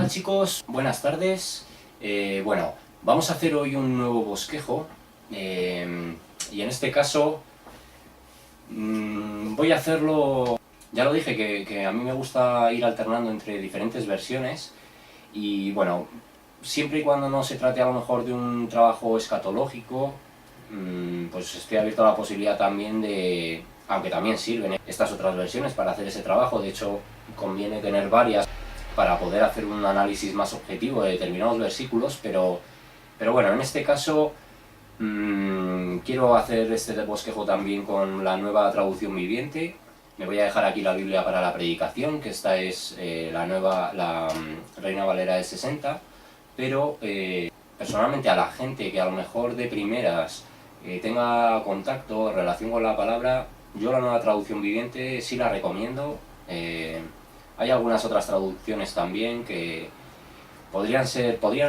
chicos, buenas tardes. Bueno, vamos a hacer hoy un nuevo bosquejo y en este caso voy a hacerlo, ya lo dije que a mí me gusta ir alternando entre diferentes versiones y bueno, siempre y cuando no se trate a lo mejor de un trabajo escatológico, pues estoy abierto a la posibilidad también de, aunque también sirven estas otras versiones para hacer ese trabajo, de hecho conviene tener varias para poder hacer un análisis más objetivo de determinados versículos, pero bueno, en este caso quiero hacer este bosquejo también con la nueva traducción viviente. Me voy a dejar aquí la Biblia para la predicación, que esta es la Reina Valera de 60, pero personalmente a la gente que a lo mejor de primeras tenga contacto, relación con la palabra, yo la nueva traducción viviente sí la recomiendo. Hay algunas otras traducciones también que podrían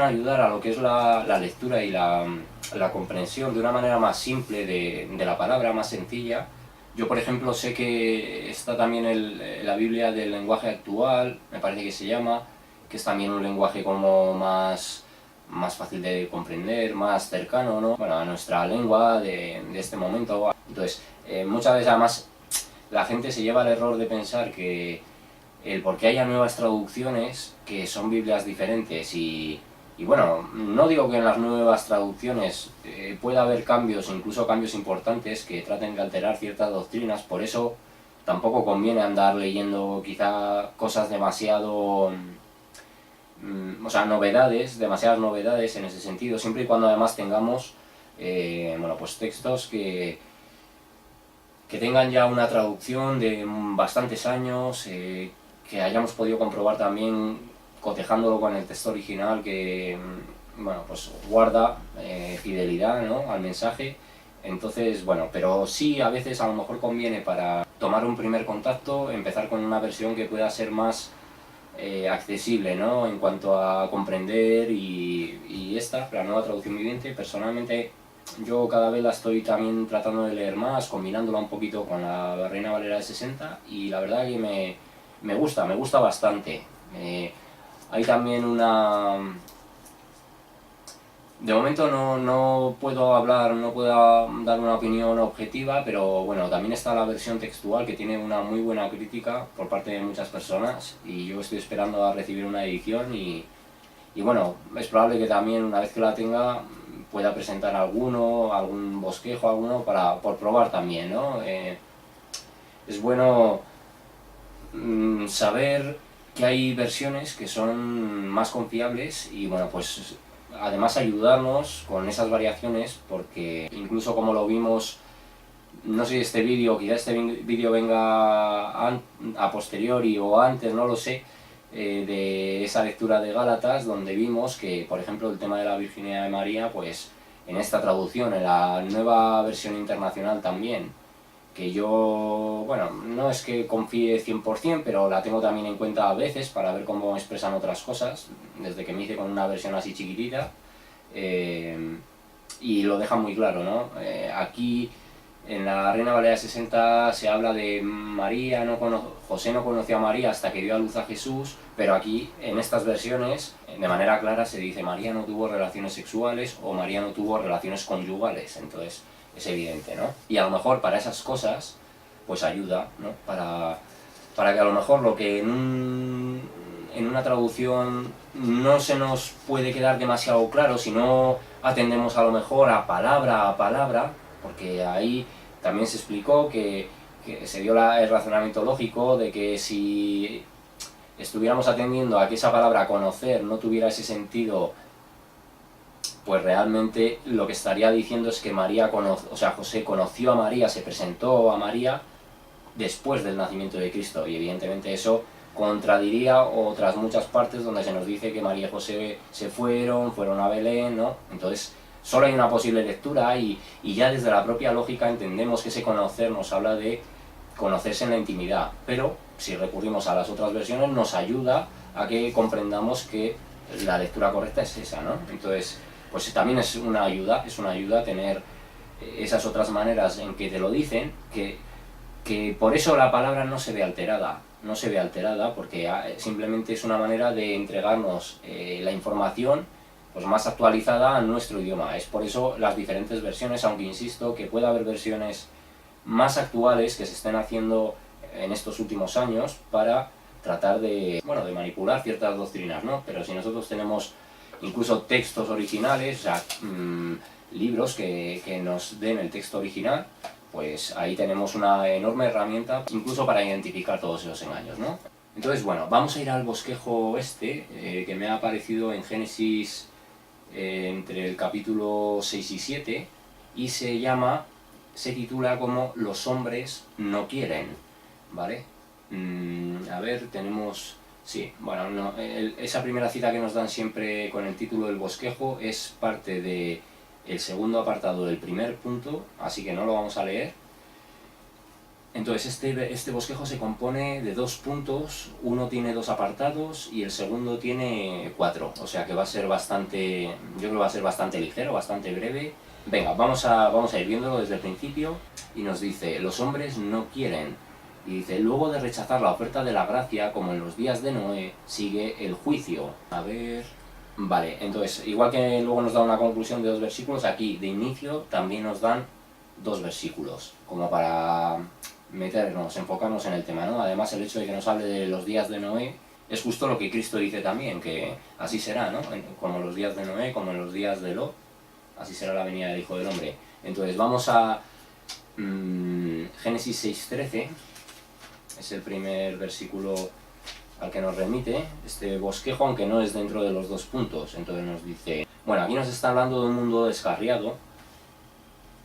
ayudar a lo que es la lectura y la comprensión de una manera más simple de la palabra, más sencilla. Yo, por ejemplo, sé que está también la Biblia del lenguaje actual, me parece que se llama, que es también un lenguaje como más fácil de comprender, más cercano, ¿no? Bueno, a nuestra lengua de este momento. Entonces, muchas veces además la gente se lleva al error de pensar que porque haya nuevas traducciones que son Biblias diferentes y bueno, no digo que en las nuevas traducciones pueda haber cambios, incluso cambios importantes que traten de alterar ciertas doctrinas, por eso tampoco conviene andar leyendo quizá cosas demasiado, o sea, demasiadas novedades en ese sentido, siempre y cuando además tengamos bueno, pues textos que tengan ya una traducción de bastantes años, que hayamos podido comprobar también cotejándolo con el texto original que bueno, pues guarda fidelidad, ¿no?, al mensaje. Entonces, bueno, pero sí a veces a lo mejor conviene para tomar un primer contacto empezar con una versión que pueda ser más accesible, ¿no?, en cuanto a comprender y la nueva traducción viviente, personalmente yo cada vez la estoy también tratando de leer más, combinándola un poquito con la Reina Valera de 60 y la verdad que me gusta bastante. Hay también de momento no puedo dar una opinión objetiva, pero bueno, también está la versión textual que tiene una muy buena crítica por parte de muchas personas y yo estoy esperando a recibir una edición y bueno, es probable que también una vez que la tenga pueda presentar algún bosquejo, por probar también, ¿no? Es bueno saber que hay versiones que son más confiables y bueno, pues además ayudarnos con esas variaciones, porque incluso como lo vimos, no sé si quizá este vídeo venga a posteriori o antes, no lo sé, de esa lectura de Gálatas, donde vimos que, por ejemplo, el tema de la virginidad de María, pues en esta traducción, en la nueva versión internacional también, que yo, bueno, no es que confíe 100%, pero la tengo también en cuenta a veces para ver cómo expresan otras cosas, desde que me hice con una versión así chiquitita, y lo deja muy claro, ¿no? Aquí en la Reina Valera 60 se habla de María, José no conoció a María hasta que dio a luz a Jesús, pero aquí en estas versiones de manera clara se dice María no tuvo relaciones sexuales o María no tuvo relaciones conyugales, entonces es evidente, ¿no? Y a lo mejor para esas cosas pues ayuda, ¿no? Para que a lo mejor lo que en una traducción no se nos puede quedar demasiado claro si no atendemos a lo mejor a palabra, porque ahí también se explicó que se dio el razonamiento lógico de que si estuviéramos atendiendo a que esa palabra conocer no tuviera ese sentido, pues realmente lo que estaría diciendo es que José conoció a María, se presentó a María después del nacimiento de Cristo, y evidentemente eso contradiría otras muchas partes donde se nos dice que María y José se fueron a Belén, ¿no? Entonces solo hay una posible lectura y ya desde la propia lógica entendemos que ese conocer nos habla de conocerse en la intimidad, pero si recurrimos a las otras versiones nos ayuda a que comprendamos que la lectura correcta es esa, ¿no? Entonces, pues también es una ayuda tener esas otras maneras en que te lo dicen, que por eso la palabra no se ve alterada, no se ve alterada porque simplemente es una manera de entregarnos la información pues más actualizada a nuestro idioma. Es por eso las diferentes versiones, aunque insisto que puede haber versiones más actuales que se estén haciendo en estos últimos años para tratar de, bueno, de manipular ciertas doctrinas, ¿no? Pero si nosotros tenemos incluso textos originales, o sea, libros que nos den el texto original, pues ahí tenemos una enorme herramienta incluso para identificar todos esos engaños, ¿no? Entonces, bueno, vamos a ir al bosquejo que me ha aparecido en Génesis entre el capítulo 6 y 7 y se titula como Los hombres no quieren, ¿vale? A ver, tenemos... Sí, bueno, esa primera cita que nos dan siempre con el título del bosquejo es parte de el segundo apartado del primer punto, así que no lo vamos a leer. Entonces este bosquejo se compone de 2 puntos, uno tiene 2 apartados y el segundo tiene 4, o sea que va a ser bastante, yo creo que va a ser bastante ligero, bastante breve. Venga, vamos a ir viéndolo desde el principio y nos dice, los hombres no quieren. Y dice, luego de rechazar la oferta de la gracia, como en los días de Noé, sigue el juicio. A ver... Vale, entonces, igual que luego nos da una conclusión de 2 versículos, aquí de inicio también nos dan 2 versículos, como para meternos, enfocarnos en el tema, ¿no? Además, el hecho de que nos hable de los días de Noé es justo lo que Cristo dice también, que así será, ¿no? Como los días de Noé, como en los días de Lot, así será la venida del Hijo del Hombre. Entonces, vamos a Génesis 6:13, es el primer versículo al que nos remite este bosquejo, aunque no es dentro de los 2 puntos. Entonces nos dice, bueno, aquí nos está hablando de un mundo descarriado,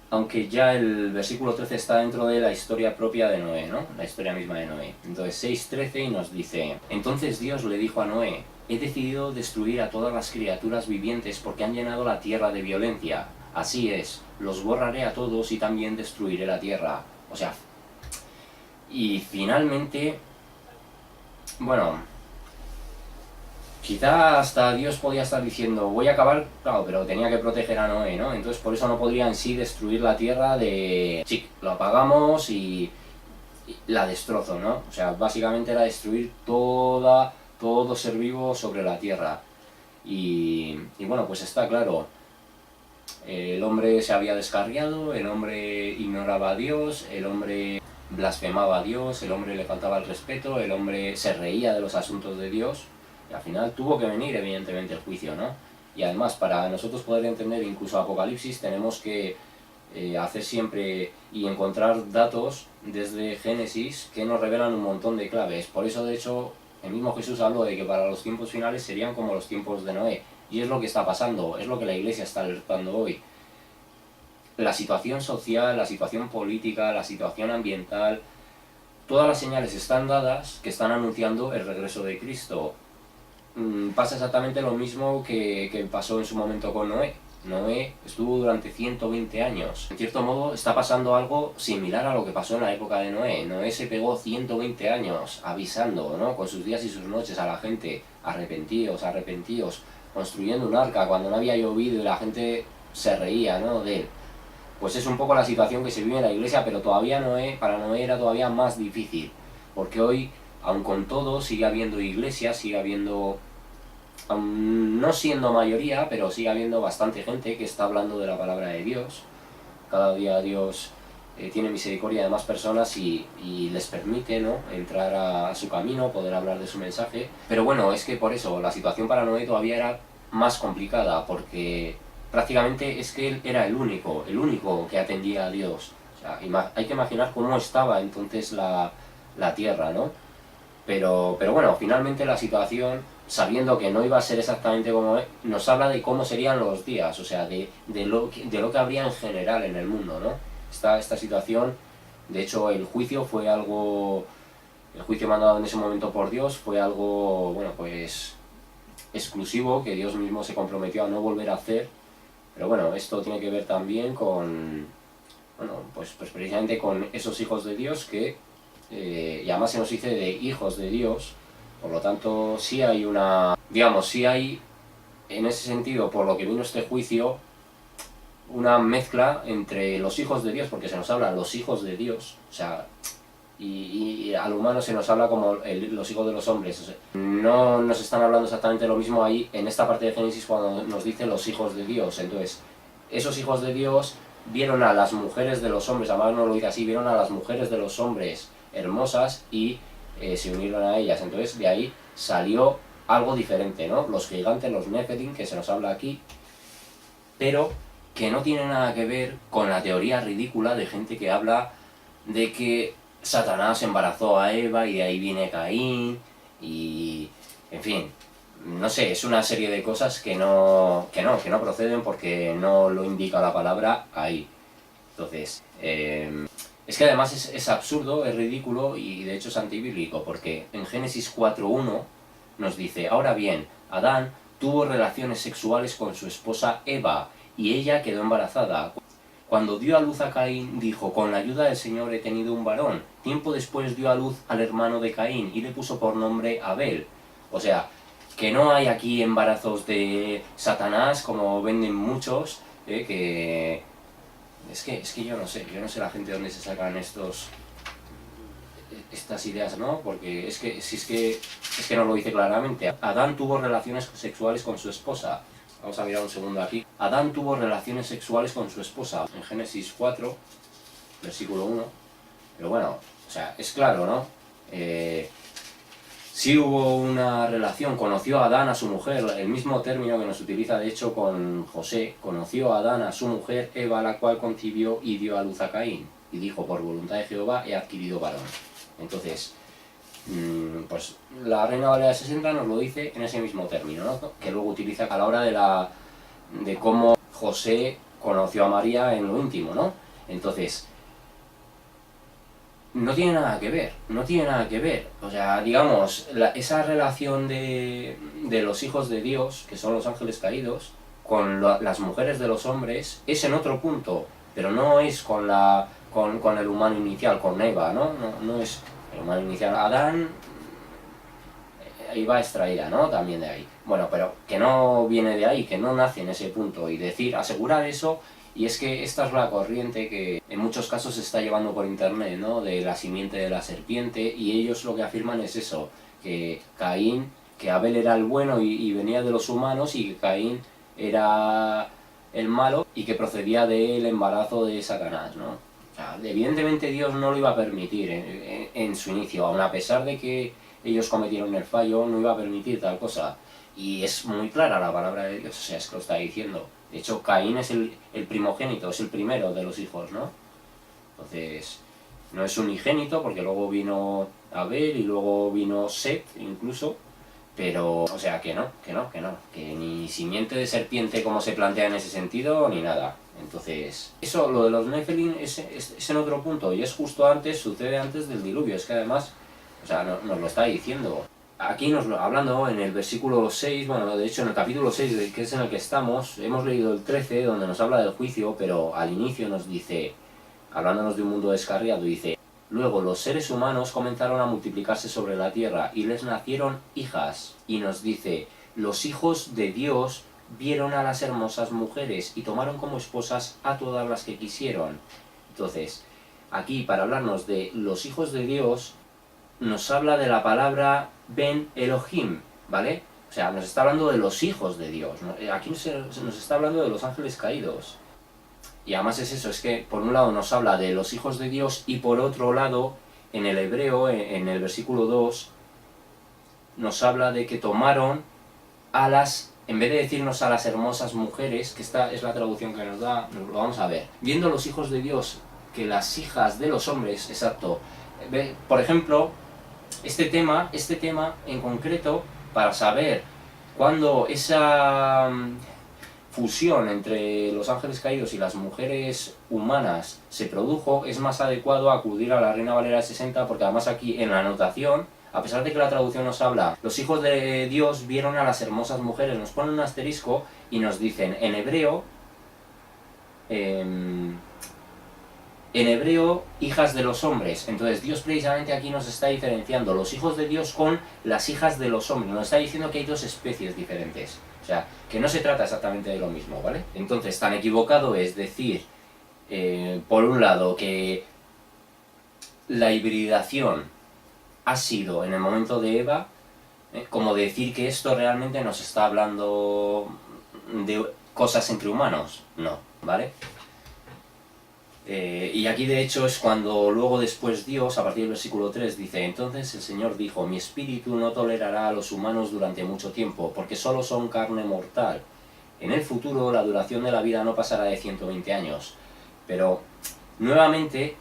aunque ya el versículo 13 está dentro de la historia propia de Noé, ¿no? La historia misma de Noé. Entonces 6:13 y nos dice, entonces Dios le dijo a Noé, he decidido destruir a todas las criaturas vivientes porque han llenado la tierra de violencia. Así es, los borraré a todos y también destruiré la tierra. O sea, y finalmente... Bueno, quizá hasta Dios podía estar diciendo, voy a acabar, claro, pero tenía que proteger a Noé, ¿no? Entonces por eso no podría en sí destruir la tierra de... Sí, lo apagamos y la destrozo, ¿no? O sea, básicamente era destruir todo ser vivo sobre la tierra. Y bueno, pues está claro, el hombre se había descarriado, el hombre ignoraba a Dios, el hombre... blasfemaba a Dios, el hombre le faltaba el respeto, el hombre se reía de los asuntos de Dios y al final tuvo que venir evidentemente el juicio, ¿no? Y además para nosotros poder entender incluso Apocalipsis tenemos que hacer siempre y encontrar datos desde Génesis que nos revelan un montón de claves. Por eso de hecho el mismo Jesús habló de que para los tiempos finales serían como los tiempos de Noé, y es lo que está pasando, es lo que la Iglesia está alertando hoy. La situación social, la situación política, la situación ambiental, todas las señales están dadas que están anunciando el regreso de Cristo. Pasa exactamente lo mismo que pasó en su momento con Noé. Noé estuvo durante 120 años. En cierto modo está pasando algo similar a lo que pasó en la época de Noé. Noé se pegó 120 años avisando, ¿no? Con sus días y sus noches a la gente, arrepentíos, arrepentíos, construyendo un arca cuando no había llovido y la gente se reía, ¿no? de él. Pues es un poco la situación que se vive en la iglesia, pero todavía para Noé era todavía más difícil, porque hoy, aun con todo, sigue habiendo iglesias, sigue habiendo, no siendo mayoría, pero sigue habiendo bastante gente que está hablando de la palabra de Dios. Cada día Dios tiene misericordia de más personas y les permite, ¿no?, entrar a su camino, poder hablar de su mensaje. Pero bueno, es que por eso la situación para Noé todavía era más complicada, porque prácticamente es que él era el único que atendía a Dios. O sea, hay que imaginar cómo estaba entonces la tierra, ¿no? Pero bueno, finalmente la situación, sabiendo que no iba a ser exactamente como nos habla de cómo serían los días, o sea, de lo que habría en general en el mundo, ¿no? Esta situación, de hecho, el juicio mandado en ese momento por Dios fue algo, bueno, pues exclusivo, que Dios mismo se comprometió a no volver a hacer. Pero bueno, esto tiene que ver también con, bueno, pues precisamente con esos hijos de Dios que, y además se nos dice de hijos de Dios, por lo tanto sí hay sí hay, en ese sentido, por lo que vino este juicio, una mezcla entre los hijos de Dios, porque se nos habla los hijos de Dios, o sea, y al humano se nos habla como los hijos de los hombres. O sea, no nos están hablando exactamente lo mismo ahí en esta parte de Génesis cuando nos dice los hijos de Dios. Entonces, esos hijos de Dios vieron a las mujeres de los hombres, además no lo dice así, vieron a las mujeres de los hombres hermosas y se unieron a ellas. Entonces, de ahí salió algo diferente, ¿no? Los gigantes, los Nephilim, que se nos habla aquí, pero que no tiene nada que ver con la teoría ridícula de gente que habla de que Satanás embarazó a Eva y de ahí viene Caín y... en fin, no sé, es una serie de cosas que no proceden porque no lo indica la palabra ahí. Entonces, es que además es absurdo, es ridículo y de hecho es antibíblico, porque en Génesis 4.1 nos dice, ahora bien, Adán tuvo relaciones sexuales con su esposa Eva y ella quedó embarazada. Cuando dio a luz a Caín, dijo, con la ayuda del Señor he tenido un varón. Tiempo después dio a luz al hermano de Caín y le puso por nombre Abel. O sea, que no hay aquí embarazos de Satanás, como venden muchos, que... Es que yo no sé la gente de dónde se sacan estas ideas, ¿no? Porque es que no lo dice claramente. Adán tuvo relaciones sexuales con su esposa. Vamos a mirar un segundo aquí. Adán tuvo relaciones sexuales con su esposa. En Génesis 4, versículo 1. Pero bueno, o sea, es claro, ¿no? Sí hubo una relación, conoció a Adán a su mujer, el mismo término que nos utiliza de hecho con José, conoció a Adán a su mujer Eva, la cual concibió y dio a luz a Caín, y dijo, por voluntad de Jehová he adquirido varón. Entonces, pues la Reina Valera 60 nos lo dice en ese mismo término, ¿no? Que luego utiliza a la hora de cómo José conoció a María en lo íntimo, ¿no? Entonces, no tiene nada que ver, no tiene nada que ver. O sea, digamos, esa relación de los hijos de Dios, que son los ángeles caídos, con las mujeres de los hombres, es en otro punto, pero no es con el humano inicial, con Eva, ¿no? No es el humano inicial. Adán, Eva extraída, ¿no? También de ahí. Bueno, pero que no viene de ahí, que no nace en ese punto. Y asegurar eso. Y es que esta es la corriente que en muchos casos se está llevando por internet, ¿no? De la simiente de la serpiente, y ellos lo que afirman es eso, que Abel era el bueno y venía de los humanos, y que Caín era el malo y que procedía del embarazo de Satanás, ¿no? O sea, evidentemente Dios no lo iba a permitir en su inicio, aun a pesar de que ellos cometieron el fallo, no iba a permitir tal cosa. Y es muy clara la palabra de Dios, o sea, es que lo está diciendo. De hecho, Caín es el primogénito, es el primero de los hijos, ¿no? Entonces, no es unigénito, porque luego vino Abel y luego vino Set, incluso, pero, o sea, que ni simiente de serpiente como se plantea en ese sentido, ni nada. Entonces, eso, lo de los Nephilim es en otro punto, y es justo antes, sucede antes del diluvio, es que además, o sea, nos lo está diciendo. Aquí hablando en el versículo 6, bueno, de hecho en el capítulo 6, que es en el que estamos, hemos leído el 13, donde nos habla del juicio, pero al inicio nos dice, hablándonos de un mundo descarriado, dice, luego los seres humanos comenzaron a multiplicarse sobre la tierra y les nacieron hijas. Y nos dice, los hijos de Dios vieron a las hermosas mujeres y tomaron como esposas a todas las que quisieron. Entonces, aquí para hablarnos de los hijos de Dios, nos habla de la palabra Ben Elohim, ¿vale? O sea, nos está hablando de los hijos de Dios, ¿no? Aquí nos está hablando de los ángeles caídos. Y además es eso, es que por un lado nos habla de los hijos de Dios y por otro lado, en el hebreo, en el versículo 2, nos habla de que tomaron en vez de decirnos a las hermosas mujeres, que esta es la traducción que nos da, lo vamos a ver. Viendo los hijos de Dios que las hijas de los hombres, exacto, por ejemplo, este tema en concreto, para saber cuándo esa fusión entre los ángeles caídos y las mujeres humanas se produjo, es más adecuado acudir a la Reina Valera 60, porque además aquí en la anotación, a pesar de que la traducción nos habla, los hijos de Dios vieron a las hermosas mujeres, nos ponen un asterisco y nos dicen en hebreo, hijas de los hombres. Entonces Dios precisamente aquí nos está diferenciando los hijos de Dios con las hijas de los hombres. Nos está diciendo que hay dos especies diferentes. O sea, que no se trata exactamente de lo mismo, ¿vale? Entonces, tan equivocado es decir, por un lado, que la hibridación ha sido en el momento de Eva, como decir que esto realmente nos está hablando de cosas entre humanos. No, ¿vale? Y aquí de hecho es cuando luego después Dios, a partir del versículo 3, dice: entonces el Señor dijo, mi espíritu no tolerará a los humanos durante mucho tiempo, porque solo son carne mortal. En el futuro la duración de la vida no pasará de 120 años. Pero, nuevamente,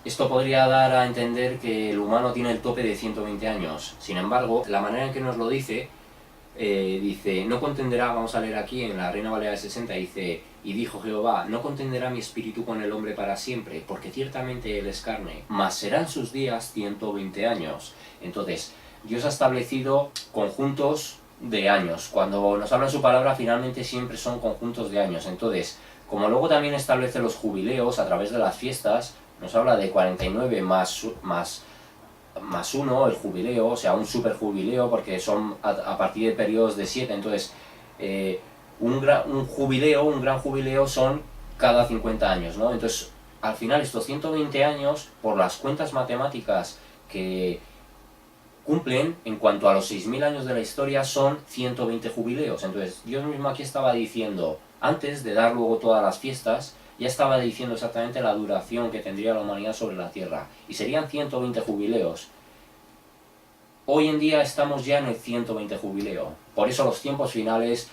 esto podría dar a entender que el humano tiene el tope de 120 años. Sin embargo, la manera en que nos lo dice, dice, no contenderá, vamos a leer aquí en la Reina Valera de 60, dice, y dijo Jehová, no contenderá mi espíritu con el hombre para siempre, porque ciertamente él es carne, mas serán sus días 120 años. Entonces, Dios ha establecido conjuntos de años. Cuando nos habla en su palabra, finalmente siempre son conjuntos de años. Entonces, como luego también establece los jubileos a través de las fiestas, nos habla de 49 más 1, el jubileo, o sea, un super jubileo, porque son a partir de periodos de 7, entonces un gran jubileo son cada 50 años, ¿no? Entonces, al final estos 120 años, por las cuentas matemáticas que cumplen, en cuanto a los 6.000 años de la historia, son 120 jubileos. Entonces, Dios mismo aquí estaba diciendo, antes de dar luego todas las fiestas, ya estaba diciendo exactamente la duración que tendría la humanidad sobre la Tierra. Y serían 120 jubileos. Hoy en día estamos ya en el 120 jubileo. Por eso los tiempos finales,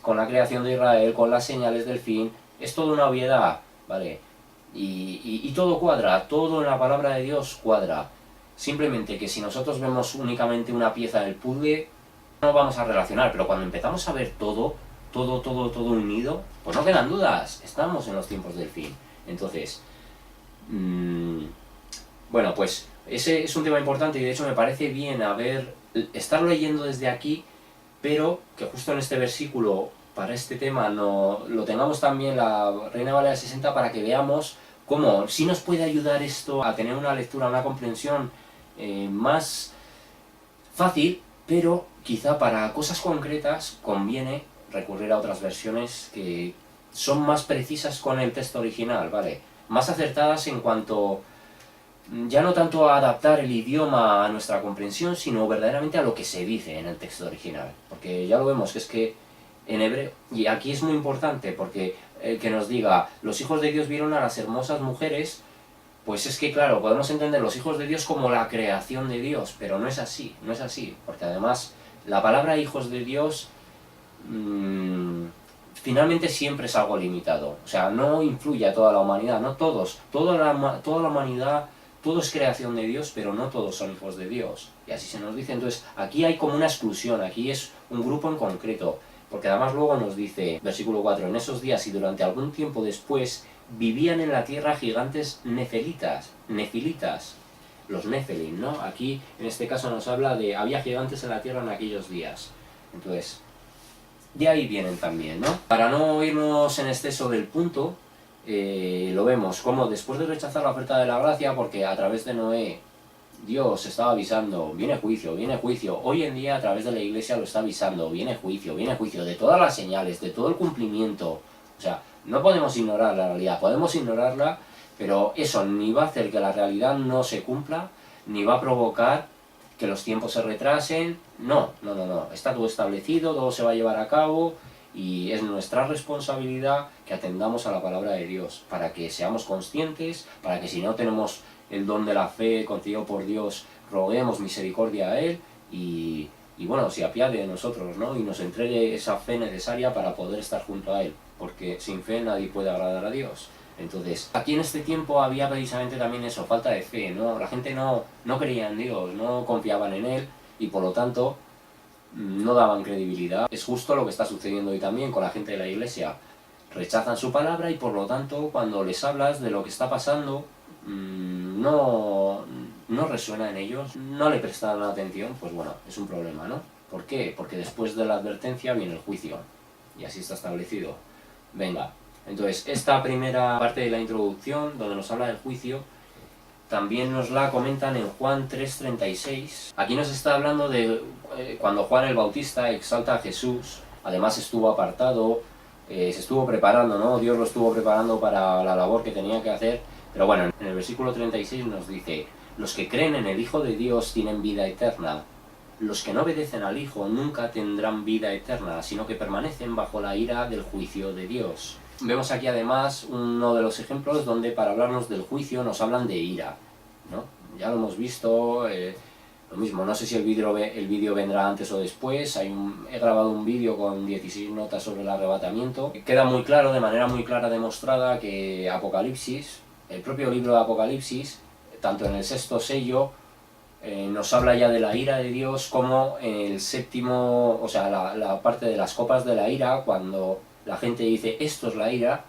con la creación de Israel, con las señales del fin, es toda una obviedad, ¿vale? Y todo cuadra, todo en la palabra de Dios cuadra. Simplemente que si nosotros vemos únicamente una pieza del puzzle, no vamos a relacionar, pero cuando empezamos a ver todo unido, pues no quedan dudas, estamos en los tiempos del fin. Entonces, bueno, pues ese es un tema importante y de hecho me parece bien estarlo leyendo desde aquí, pero que justo en este versículo, para este tema, lo tengamos también la Reina Valera 60 para que veamos cómo sí nos puede ayudar esto a tener una lectura, una comprensión más fácil, pero quizá para cosas concretas conviene recurrir a otras versiones que son más precisas con el texto original, ¿vale? Más acertadas en cuanto ya no tanto a adaptar el idioma a nuestra comprensión, sino verdaderamente a lo que se dice en el texto original. Porque ya lo vemos, que es que en hebreo, y aquí es muy importante, porque que nos diga, los hijos de Dios vieron a las hermosas mujeres, pues es que claro, podemos entender los hijos de Dios como la creación de Dios, pero no es así, porque además la palabra hijos de Dios finalmente siempre es algo limitado, o sea, no influye a toda la humanidad, no todos, toda la humanidad, todo es creación de Dios, pero no todos son hijos de Dios, y así se nos dice. Entonces aquí hay como una exclusión, aquí es un grupo en concreto, porque además luego nos dice, versículo 4, en esos días y durante algún tiempo después, vivían en la tierra gigantes nefilitas, los nefelim, ¿no? Aquí, en este caso nos habla de, había gigantes en la tierra en aquellos días. Entonces, de ahí vienen también, ¿no? Para no irnos en exceso del punto, lo vemos como después de rechazar la oferta de la gracia, porque a través de Noé, Dios estaba avisando, viene juicio, hoy en día a través de la iglesia lo está avisando, viene juicio, de todas las señales, de todo el cumplimiento, o sea, no podemos ignorar la realidad, podemos ignorarla, pero eso ni va a hacer que la realidad no se cumpla, ni va a provocar que los tiempos se retrasen, no, está todo establecido, todo se va a llevar a cabo, y es nuestra responsabilidad que atendamos a la palabra de Dios, para que seamos conscientes, para que si no tenemos el don de la fe concedido por Dios, roguemos misericordia a Él, y bueno, se apiade de nosotros, ¿no? Y nos entregue esa fe necesaria para poder estar junto a Él, porque sin fe nadie puede agradar a Dios. Entonces, aquí en este tiempo había precisamente también eso, falta de fe, ¿no? La gente no creía en Dios, no confiaban en Él, y por lo tanto no daban credibilidad. Es justo lo que está sucediendo hoy también con la gente de la iglesia. Rechazan su palabra y por lo tanto cuando les hablas de lo que está pasando, no resuena en ellos, no le prestan atención, pues bueno, es un problema, ¿no? ¿Por qué? Porque después de la advertencia viene el juicio, y así está establecido. Venga, entonces esta primera parte de la introducción, donde nos habla del juicio, también nos la comentan en Juan 3:36. Aquí nos está hablando de cuando Juan el Bautista exalta a Jesús, además estuvo apartado, se estuvo preparando, ¿no? Dios lo estuvo preparando para la labor que tenía que hacer, Pero bueno, en el versículo 36 nos dice: los que creen en el Hijo de Dios tienen vida eterna. Los que no obedecen al Hijo nunca tendrán vida eterna, sino que permanecen bajo la ira del juicio de Dios. Vemos aquí además uno de los ejemplos donde para hablarnos del juicio nos hablan de ira, ¿no? Ya lo hemos visto, lo mismo, no sé si el vídeo vendrá antes o después. He grabado un vídeo con 16 notas sobre el arrebatamiento. Queda muy claro, de manera muy clara demostrada, que Apocalipsis, el propio libro de Apocalipsis, tanto en el sexto sello, nos habla ya de la ira de Dios, como en el séptimo, o sea, la parte de las copas de la ira, cuando la gente dice esto es la ira,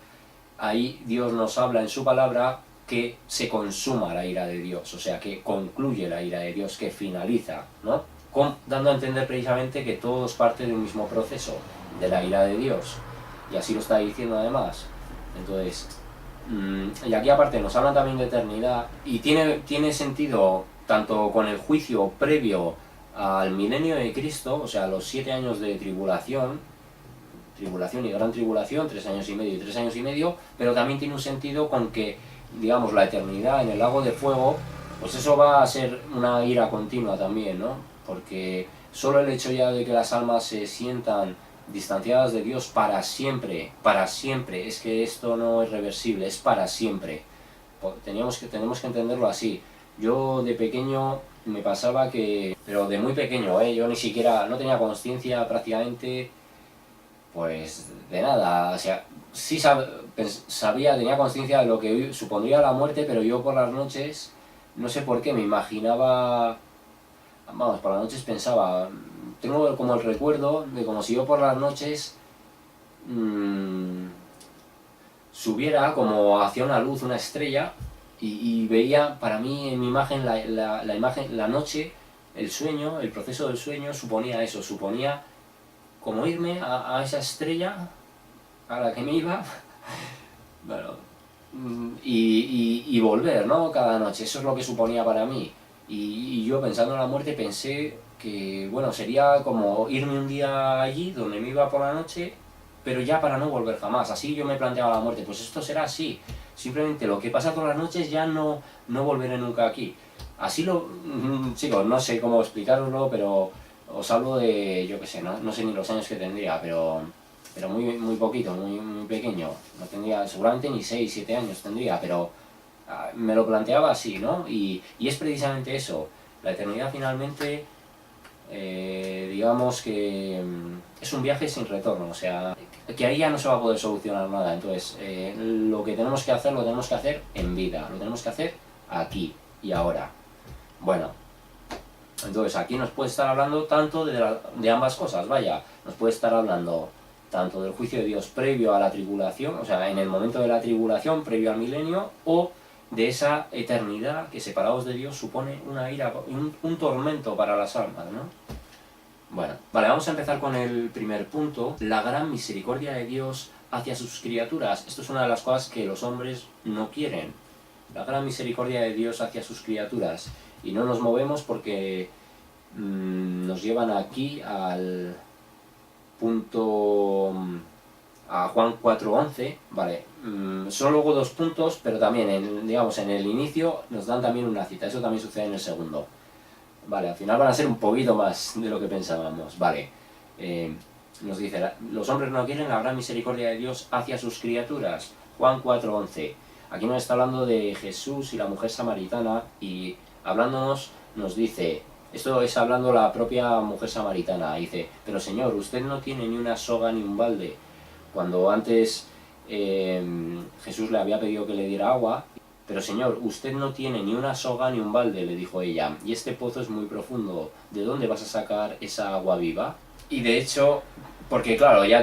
ahí Dios nos habla en su palabra que se consuma la ira de Dios, o sea, que concluye la ira de Dios, que finaliza, ¿no? Dando a entender precisamente que todo es parte de un mismo proceso, de la ira de Dios, y así lo está diciendo además. Entonces, y aquí aparte nos hablan también de eternidad, y tiene sentido tanto con el juicio previo al milenio de Cristo, o sea, los 7 años de tribulación y gran tribulación, 3 años y medio y 3 años y medio, pero también tiene un sentido con que, digamos, la eternidad en el lago de fuego, pues eso va a ser una ira continua también, ¿no? Porque solo el hecho ya de que las almas se sientan distanciadas de Dios para siempre, es que esto no es reversible, es para siempre. Tenemos que entenderlo así. Yo de pequeño me pasaba que, pero de muy pequeño, yo ni siquiera, no tenía conciencia prácticamente, pues de nada, o sea, sí sabía, tenía conciencia de lo que supondría la muerte, pero yo por las noches, no sé por qué, me imaginaba, vamos, por las noches pensaba, tengo como el recuerdo de como si yo por las noches subiera como hacia una luz, una estrella, y veía, para mí, en mi imagen, la imagen, la noche, el sueño, el proceso del sueño suponía eso, suponía como irme a esa estrella a la que me iba, bueno, y volver, ¿no? Cada noche, eso es lo que suponía para mí. Y yo, pensando en la muerte, pensé que, bueno, sería como irme un día allí donde me iba por la noche, pero ya para no volver jamás. Así yo me planteaba la muerte, pues esto será así, simplemente lo que pasa por las noches ya no volveré nunca aquí. Así chicos, no sé cómo explicaroslo, pero os hablo de, yo qué sé, no sé ni los años que tendría, pero muy poquito, muy pequeño. No tendría, seguramente ni 6 7 años tendría, pero me lo planteaba así, ¿no? Y es precisamente eso. La eternidad finalmente, digamos que es un viaje sin retorno, o sea, que ahí ya no se va a poder solucionar nada. Entonces, lo que tenemos que hacer, lo tenemos que hacer en vida, lo tenemos que hacer aquí y ahora. Bueno, entonces aquí nos puede estar hablando tanto de ambas cosas, vaya, nos puede estar hablando tanto del juicio de Dios previo a la tribulación, o sea, en el momento de la tribulación, previo al milenio, o de esa eternidad que, separados de Dios, supone una ira, un tormento para las almas, ¿no? Bueno, vale, vamos a empezar con el primer punto, la gran misericordia de Dios hacia sus criaturas. Esto es una de las cosas que los hombres no quieren, la gran misericordia de Dios hacia sus criaturas. Y no nos movemos porque nos llevan aquí al punto, a Juan 4:11, vale, son luego 2 puntos, pero también, digamos, en el inicio nos dan también una cita, eso también sucede en el segundo. Vale, al final van a ser un poquito más de lo que pensábamos, vale. Nos dice, los hombres no quieren la gran misericordia de Dios hacia sus criaturas, Juan 4:11. Aquí nos está hablando de Jesús y la mujer samaritana, y hablándonos nos dice, esto es hablando la propia mujer samaritana, dice, pero Señor, usted no tiene ni una soga ni un balde. Cuando antes Jesús le había pedido que le diera agua, pero Señor, usted no tiene ni una soga ni un balde, le dijo ella, y este pozo es muy profundo, ¿de dónde vas a sacar esa agua viva? Y de hecho, porque claro, ya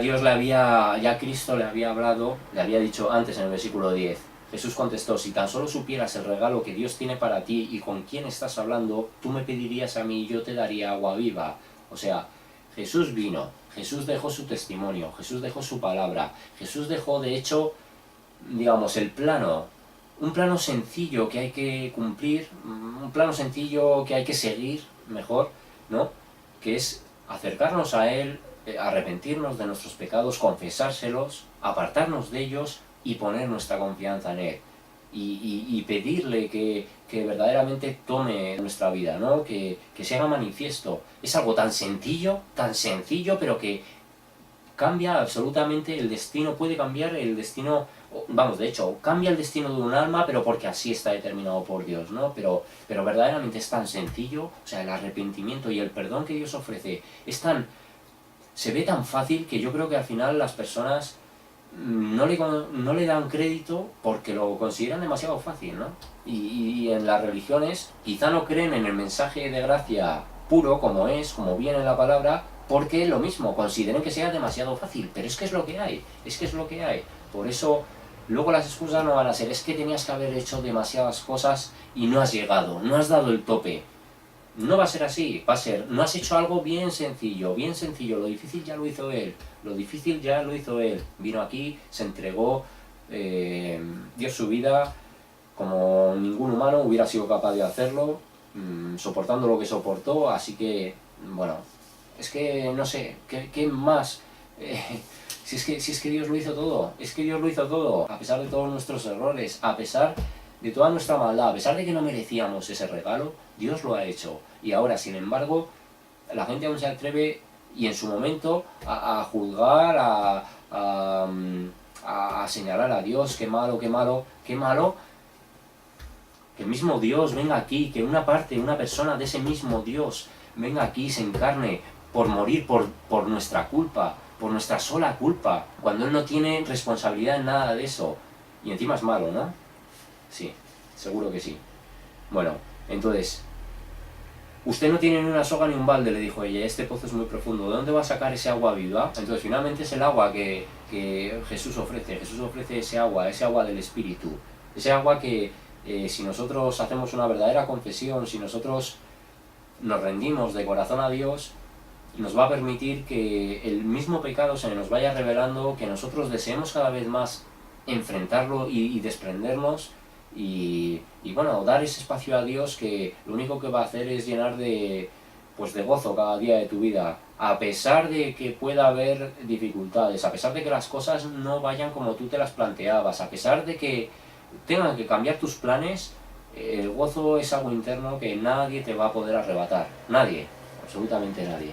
Cristo le había hablado, le había dicho antes en el versículo 10, Jesús contestó, si tan solo supieras el regalo que Dios tiene para ti y con quién estás hablando, tú me pedirías a mí y yo te daría agua viva. O sea, Jesús vino, Jesús dejó su testimonio, Jesús dejó su palabra, Jesús dejó, de hecho, digamos, un plano sencillo que hay que cumplir, un plano sencillo que hay que seguir, mejor, ¿no? Que es acercarnos a Él, arrepentirnos de nuestros pecados, confesárselos, apartarnos de ellos y poner nuestra confianza en Él. y pedirle que verdaderamente tome nuestra vida, ¿no? Que se haga manifiesto. Es algo tan sencillo, pero que cambia absolutamente el destino, puede cambiar el destino, vamos, de hecho, cambia el destino de un alma, pero porque así está determinado por Dios, ¿no? Pero verdaderamente es tan sencillo, o sea, el arrepentimiento y el perdón que Dios ofrece se ve tan fácil que yo creo que al final las personas no le dan crédito porque lo consideran demasiado fácil, ¿no? Y en las religiones quizá no creen en el mensaje de gracia puro como viene en la palabra, porque lo mismo, consideren que sea demasiado fácil, pero es que es lo que hay, Por eso, luego las excusas no van a ser, es que tenías que haber hecho demasiadas cosas y no has llegado, no has dado el tope. No va a ser así, va a ser, no has hecho algo bien sencillo, lo difícil ya lo hizo él, vino aquí, se entregó, dio su vida como ningún humano hubiera sido capaz de hacerlo, soportando lo que soportó, así que, bueno, es que no sé, ¿qué más? Si es que Dios lo hizo todo, a pesar de todos nuestros errores, a pesar de toda nuestra maldad, a pesar de que no merecíamos ese regalo, Dios lo ha hecho. Y ahora, sin embargo, la gente aún se atreve, y en su momento, a juzgar, a señalar a Dios, qué malo, que el mismo Dios venga aquí, que una persona de ese mismo Dios venga aquí y se encarne por morir por nuestra culpa, por nuestra sola culpa, cuando Él no tiene responsabilidad en nada de eso. Y encima es malo, ¿no? Sí, seguro que sí. Bueno, entonces, usted no tiene ni una soga ni un balde, le dijo ella, este pozo es muy profundo, ¿de dónde va a sacar ese agua viva? Entonces finalmente es el agua que Jesús ofrece ese agua del Espíritu, ese agua que si nosotros hacemos una verdadera confesión, si nosotros nos rendimos de corazón a Dios, nos va a permitir que el mismo pecado se nos vaya revelando, que nosotros deseemos cada vez más enfrentarlo y desprendernos y bueno, dar ese espacio a Dios, que lo único que va a hacer es llenar de gozo cada día de tu vida, a pesar de que pueda haber dificultades, a pesar de que las cosas no vayan como tú te las planteabas, a pesar de que tengan que cambiar tus planes. El gozo es algo interno que nadie te va a poder arrebatar, nadie, absolutamente nadie.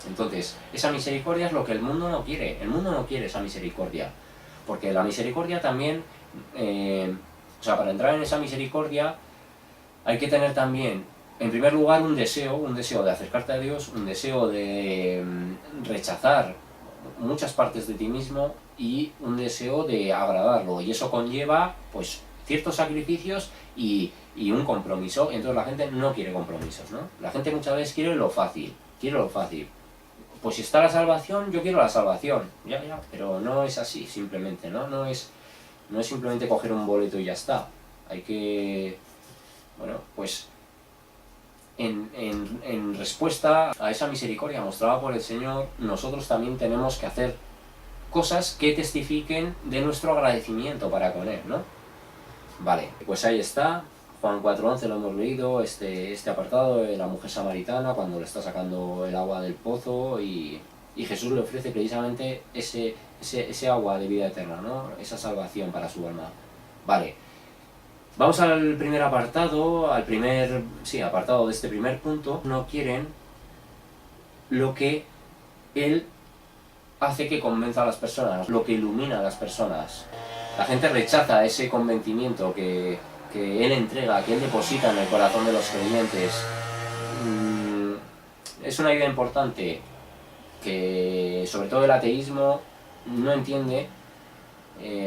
Entonces, esa misericordia es lo que el mundo no quiere esa misericordia, porque la misericordia también, para entrar en esa misericordia hay que tener también, en primer lugar, un deseo de acercarte a Dios, un deseo de rechazar muchas partes de ti mismo y un deseo de agradarlo, y eso conlleva, pues, ciertos sacrificios y un compromiso. Entonces la gente no quiere compromisos, ¿no? La gente muchas veces quiere lo fácil. Pues si está la salvación, yo quiero la salvación, ya, pero no es así simplemente, ¿no? No es simplemente coger un boleto y ya está. Hay que, bueno, pues en respuesta a esa misericordia mostrada por el Señor, nosotros también tenemos que hacer cosas que testifiquen de nuestro agradecimiento para con Él, ¿no? Vale, pues ahí está, Juan 4:11 lo hemos leído, este apartado de la mujer samaritana cuando le está sacando el agua del pozo y Jesús le ofrece precisamente ese agua de vida eterna, ¿no? Esa salvación para su alma. Vale, vamos al primer apartado, apartado de este primer punto. No quieren lo que Él hace que convenza a las personas, lo que ilumina a las personas. La gente rechaza ese convencimiento que Él entrega, que Él deposita en el corazón de los creyentes. Es una idea importante que, sobre todo el ateísmo, no entiende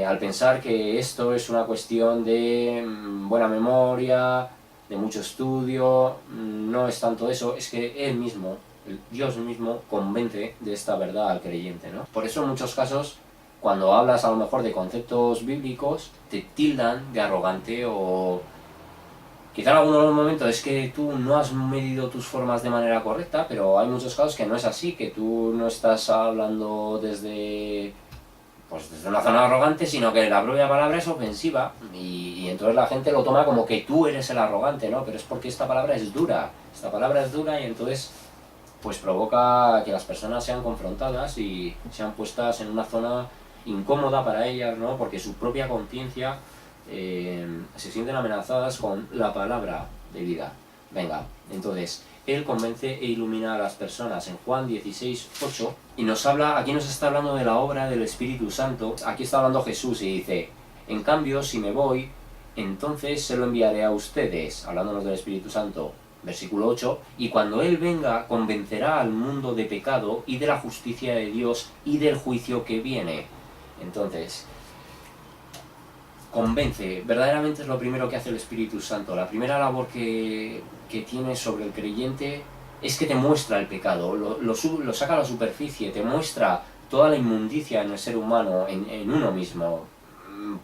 al pensar que esto es una cuestión de buena memoria, de mucho estudio. No es tanto eso, es que Él mismo, Dios mismo, convence de esta verdad al creyente, ¿no? Por eso en muchos casos, cuando hablas a lo mejor de conceptos bíblicos, te tildan de arrogante, o quizá en algunos momentos es que tú no has medido tus formas de manera correcta, pero hay muchos casos que no es así, que tú no estás hablando desde una zona arrogante, sino que la propia palabra es ofensiva, y entonces la gente lo toma como que tú eres el arrogante, ¿no? Pero es porque esta palabra es dura, y entonces pues provoca que las personas sean confrontadas y sean puestas en una zona incómoda para ellas, ¿no? Porque su propia conciencia se sienten amenazadas con la palabra de vida. Venga, entonces, Él convence e ilumina a las personas en Juan 16:8 y nos habla, aquí nos está hablando de la obra del Espíritu Santo. Aquí está hablando Jesús y dice: en cambio, si me voy, entonces se lo enviaré a ustedes, hablándonos del Espíritu Santo. Versículo 8, y cuando Él venga, convencerá al mundo de pecado y de la justicia de Dios y del juicio que viene. Entonces, convence, verdaderamente es lo primero que hace el Espíritu Santo. La primera labor que tiene sobre el creyente es que te muestra el pecado, lo saca a la superficie, te muestra toda la inmundicia en el ser humano, en uno mismo.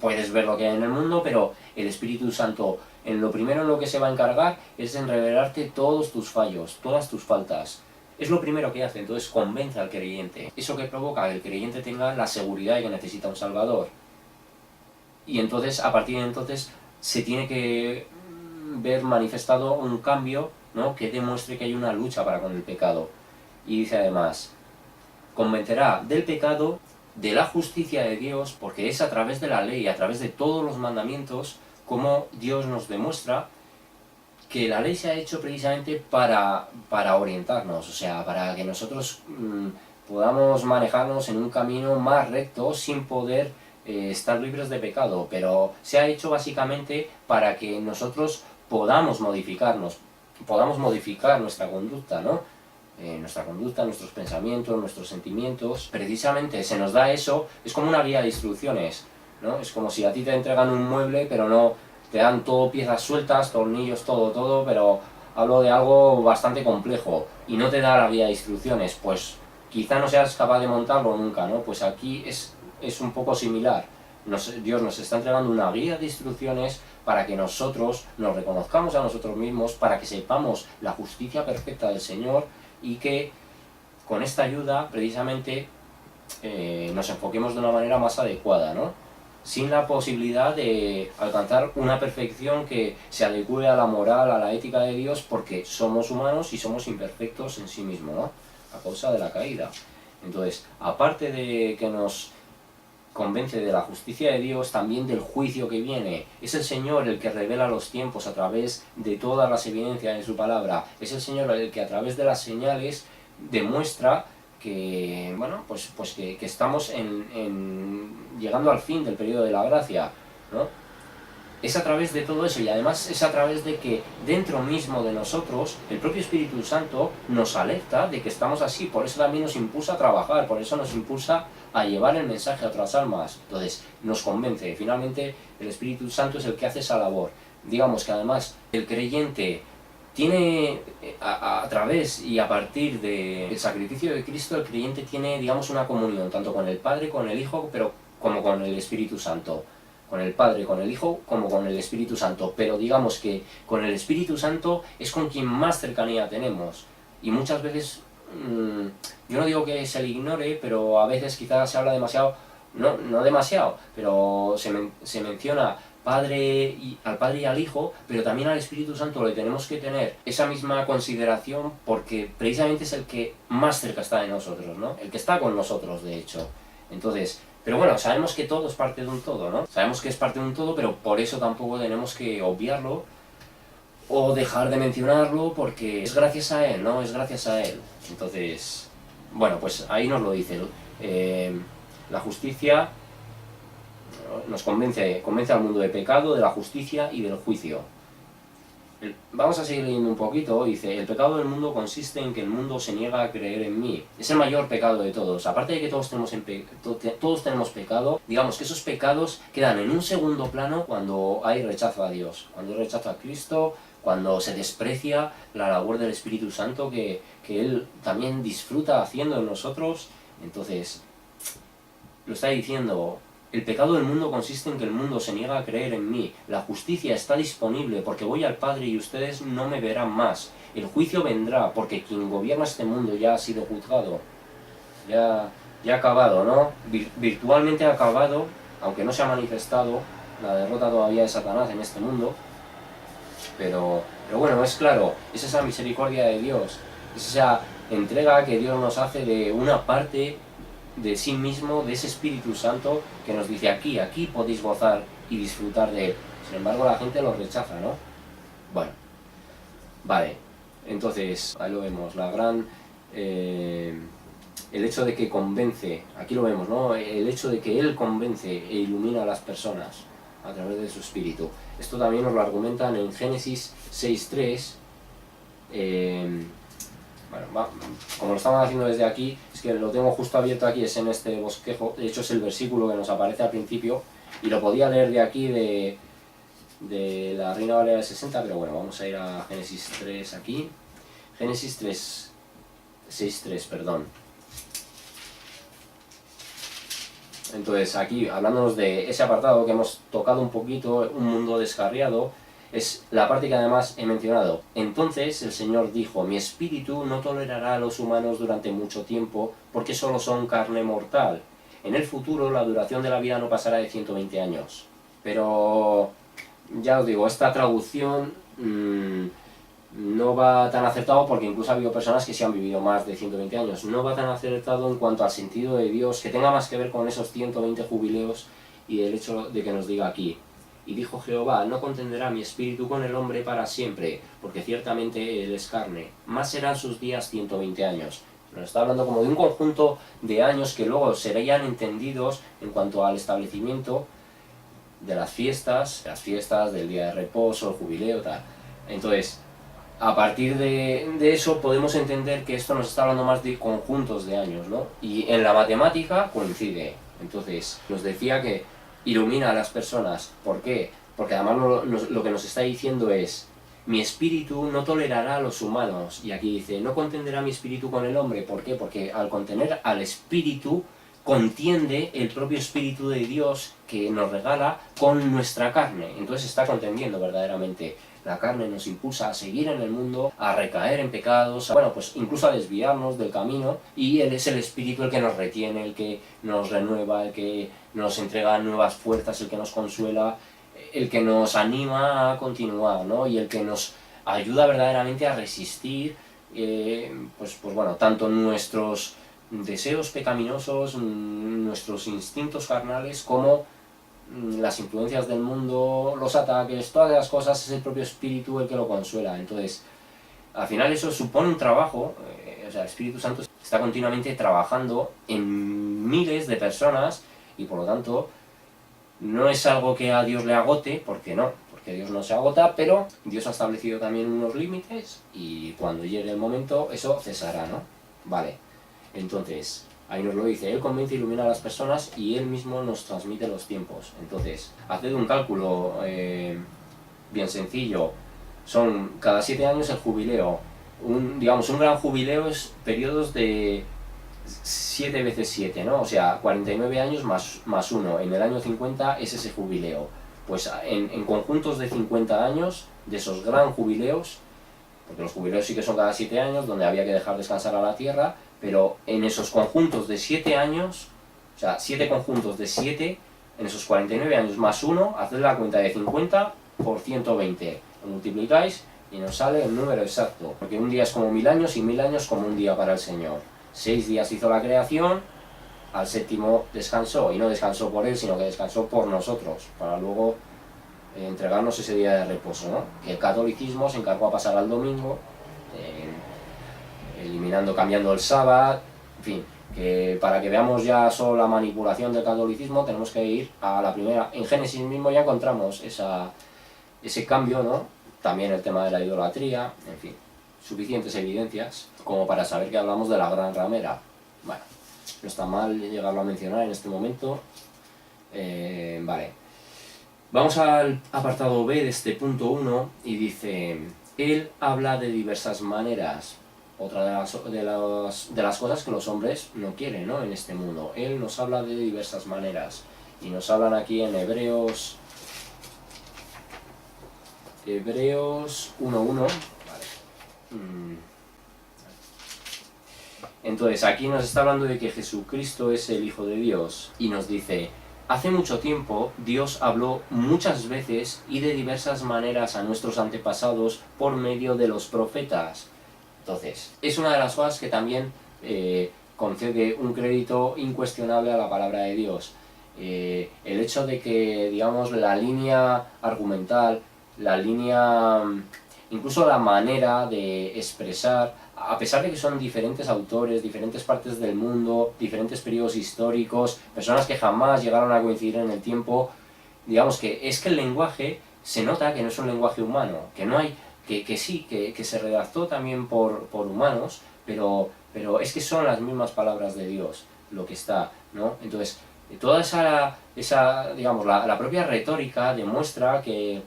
Puedes ver lo que hay en el mundo, pero el Espíritu Santo, en lo primero en lo que se va a encargar es en revelarte todos tus fallos, todas tus faltas. Es lo primero que hace, entonces convence al creyente. Eso que provoca que el creyente tenga la seguridad de que necesita un Salvador. Y entonces, a partir de entonces, se tiene que ver manifestado un cambio, ¿no?, que demuestre que hay una lucha para con el pecado. Y dice además: convencerá del pecado, de la justicia de Dios, porque es a través de la ley, a través de todos los mandamientos, como Dios nos demuestra que la ley se ha hecho precisamente para orientarnos, o sea, para que nosotros podamos manejarnos en un camino más recto sin poder estar libres de pecado, pero se ha hecho básicamente para que nosotros podamos modificarnos, podamos modificar nuestra conducta, ¿no? Nuestra conducta, nuestros pensamientos, nuestros sentimientos. Precisamente se nos da eso, es como una guía de instrucciones, ¿no? Es como si a ti te entregan un mueble, pero no te dan todo piezas sueltas, tornillos, todo, pero hablo de algo bastante complejo y no te da la guía de instrucciones, pues quizá no seas capaz de montarlo nunca, ¿no? Pues aquí es un poco similar. Dios nos está entregando una guía de instrucciones para que nosotros nos reconozcamos a nosotros mismos, para que sepamos la justicia perfecta del Señor y que con esta ayuda precisamente nos enfoquemos de una manera más adecuada, ¿no? Sin la posibilidad de alcanzar una perfección que se adecue a la moral, a la ética de Dios, porque somos humanos y somos imperfectos en sí mismos, ¿no?, a causa de la caída. Entonces, aparte de que nos convence de la justicia de Dios, también del juicio que viene. Es el Señor el que revela los tiempos a través de todas las evidencias de su palabra. Es el Señor el que a través de las señales demuestra que, bueno, pues que estamos llegando al fin del periodo de la gracia, ¿no? Es a través de todo eso, y además es a través de que dentro mismo de nosotros el propio Espíritu Santo nos alerta de que estamos así. Por eso también nos impulsa a trabajar, por eso nos impulsa a llevar el mensaje a otras almas. Entonces nos convence. Finalmente el Espíritu Santo es el que hace esa labor. Digamos que además el creyente tiene, a través y a partir del sacrificio de Cristo, el creyente tiene, digamos, una comunión tanto con el Padre, con el Hijo, pero como con el Espíritu Santo. Con el Padre, con el Hijo, como con el Espíritu Santo. Pero digamos que con el Espíritu Santo es con quien más cercanía tenemos. Y muchas veces, yo no digo que se le ignore, pero a veces quizás se habla demasiado, no demasiado, pero se menciona al Padre y al Hijo, pero también al Espíritu Santo le tenemos que tener esa misma consideración, porque precisamente es el que más cerca está de nosotros, ¿no? El que está con nosotros, de hecho. Entonces, pero bueno, sabemos que todo es parte de un todo, ¿no? Sabemos que es parte de un todo, pero por eso tampoco tenemos que obviarlo o dejar de mencionarlo, porque es gracias a Él, ¿no? Es gracias a Él. Entonces, bueno, pues ahí nos lo dice. La justicia nos convence al mundo de pecado, de la justicia y del juicio. Vamos a seguir leyendo un poquito. Dice: el pecado del mundo consiste en que el mundo se niega a creer en mí. Es el mayor pecado de todos. Aparte de que todos tenemos pecado, digamos que esos pecados quedan en un segundo plano cuando hay rechazo a Dios, cuando hay rechazo a Cristo, cuando se desprecia la labor del Espíritu Santo que Él también disfruta haciendo en nosotros. Entonces, lo está diciendo: el pecado del mundo consiste en que el mundo se niega a creer en mí. La justicia está disponible porque voy al Padre y ustedes no me verán más. El juicio vendrá porque quien gobierna este mundo ya ha sido juzgado. Ya ha acabado, ¿no? Virtualmente ha acabado, aunque no se ha manifestado la derrota todavía de Satanás en este mundo. Pero bueno, es claro, es esa misericordia de Dios, es esa entrega que Dios nos hace de una parte de sí mismo, de ese Espíritu Santo que nos dice: aquí podéis gozar y disfrutar de él. Sin embargo, la gente lo rechaza, ¿no? Bueno, vale, entonces, ahí lo vemos, el hecho de que convence, aquí lo vemos, ¿no? El hecho de que él convence e ilumina a las personas a través de su espíritu. Esto también nos lo argumentan en Génesis 6.3. Bueno, como lo estamos haciendo desde aquí, es que lo tengo justo abierto aquí, es en este bosquejo, de hecho es el versículo que nos aparece al principio, y lo podía leer de aquí, de la Reina Valera de 60, pero bueno, vamos a ir a Génesis 3 aquí. Génesis 3, 6.3, perdón. Entonces aquí, hablándonos de ese apartado que hemos tocado un poquito, un mundo descarriado, es la parte que además he mencionado. Entonces el Señor dijo, mi espíritu no tolerará a los humanos durante mucho tiempo, porque solo son carne mortal. En el futuro la duración de la vida no pasará de 120 años. Pero, ya os digo, esta traducción no va tan acertado, porque incluso ha habido personas que sí han vivido más de 120 años. No va tan acertado en cuanto al sentido de Dios, que tenga más que ver con esos 120 jubileos y el hecho de que nos diga aquí. Y dijo Jehová, no contenderá mi espíritu con el hombre para siempre, porque ciertamente él es carne, más serán sus días 120 años. Nos está hablando como de un conjunto de años que luego serían entendidos en cuanto al establecimiento de las fiestas del día de reposo, el jubileo, tal. Entonces, a partir de eso podemos entender que esto nos está hablando más de conjuntos de años, ¿no? Y en la matemática coincide. Entonces, nos decía que ilumina a las personas. ¿Por qué? Porque además lo que nos está diciendo es, mi espíritu no tolerará a los humanos. Y aquí dice, no contenderá mi espíritu con el hombre. ¿Por qué? Porque al contener al espíritu, contiende el propio espíritu de Dios que nos regala con nuestra carne. Entonces está contendiendo verdaderamente. La carne nos impulsa a seguir en el mundo, a recaer en pecados, bueno, pues incluso a desviarnos del camino, y Él es el Espíritu el que nos retiene, el que nos renueva, el que nos entrega nuevas fuerzas, el que nos consuela, el que nos anima a continuar, ¿no? Y el que nos ayuda verdaderamente a resistir, pues bueno, tanto nuestros deseos pecaminosos, nuestros instintos carnales, como las influencias del mundo, los ataques, todas las cosas, es el propio espíritu el que lo consuela. Entonces, al final eso supone un trabajo, o sea, el Espíritu Santo está continuamente trabajando en miles de personas, y por lo tanto no es algo que a Dios le agote, porque no, porque Dios no se agota, pero Dios ha establecido también unos límites, y cuando llegue el momento eso cesará, ¿no? Vale, entonces ahí nos lo dice, Él convence e ilumina a las personas y Él mismo nos transmite los tiempos. Entonces, haced un cálculo bien sencillo, son cada 7 años el jubileo. Digamos, un gran jubileo es periodos de 7 veces 7, ¿no? O sea, 49 años más 1. En el año 50 es ese jubileo. Pues en conjuntos de 50 años, de esos gran jubileos, porque los jubileos sí que son cada 7 años, donde había que dejar descansar a la tierra, pero en esos conjuntos de 7 años, o sea, 7 conjuntos de 7, en esos 49 años más 1, haced la cuenta de 50 por 120. Lo multiplicáis y nos sale el número exacto, porque un día es como 1000 años y 1000 años como un día para el Señor. 6 días hizo la creación, al séptimo descansó, y no descansó por Él, sino que descansó por nosotros, para luego entregarnos ese día de reposo, ¿no? Que el catolicismo se encargó a pasar al domingo, cambiando el sábado, en fin, que para que veamos ya solo la manipulación del catolicismo tenemos que ir a la primera. En Génesis mismo ya encontramos ese cambio, ¿no? También el tema de la idolatría, en fin, suficientes evidencias como para saber que hablamos de la gran ramera. Bueno, no está mal llegarlo a mencionar en este momento. Vale. Vamos al apartado B de este punto 1 y dice, Él habla de diversas maneras. Otra de las cosas que los hombres no quieren, ¿no? En este mundo. Él nos habla de diversas maneras. Y nos hablan aquí en Hebreos 1.1. Vale. Entonces, aquí nos está hablando de que Jesucristo es el Hijo de Dios. Y nos dice, hace mucho tiempo Dios habló muchas veces y de diversas maneras a nuestros antepasados por medio de los profetas. Entonces, es una de las cosas que también concede un crédito incuestionable a la palabra de Dios. el hecho de que, digamos, la línea argumental, la línea, incluso la manera de expresar, a pesar de que son diferentes autores, diferentes partes del mundo, diferentes periodos históricos, personas que jamás llegaron a coincidir en el tiempo, digamos que es que el lenguaje se nota que no es un lenguaje humano, que no hay, que sí, que se redactó también por humanos, pero es que son las mismas palabras de Dios lo que está, ¿no? Entonces, toda esa digamos, la propia retórica demuestra que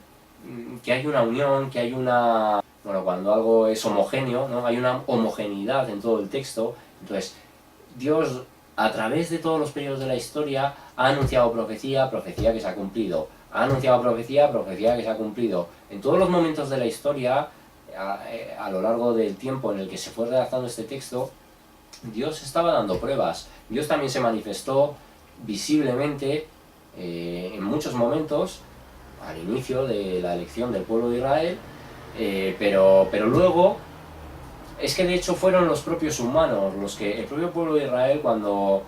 hay una unión, que hay una... Bueno, cuando algo es homogéneo, ¿no? Hay una homogeneidad en todo el texto. Entonces, Dios, a través de todos los periodos de la historia, ha anunciado profecía, profecía que se ha cumplido. Ha anunciado profecía, profecía que se ha cumplido. En todos los momentos de la historia, a lo largo del tiempo en el que se fue redactando este texto, Dios estaba dando pruebas. Dios también se manifestó visiblemente en muchos momentos al inicio de la elección del pueblo de Israel, pero luego es que de hecho fueron los propios humanos los que, el propio pueblo de Israel, cuando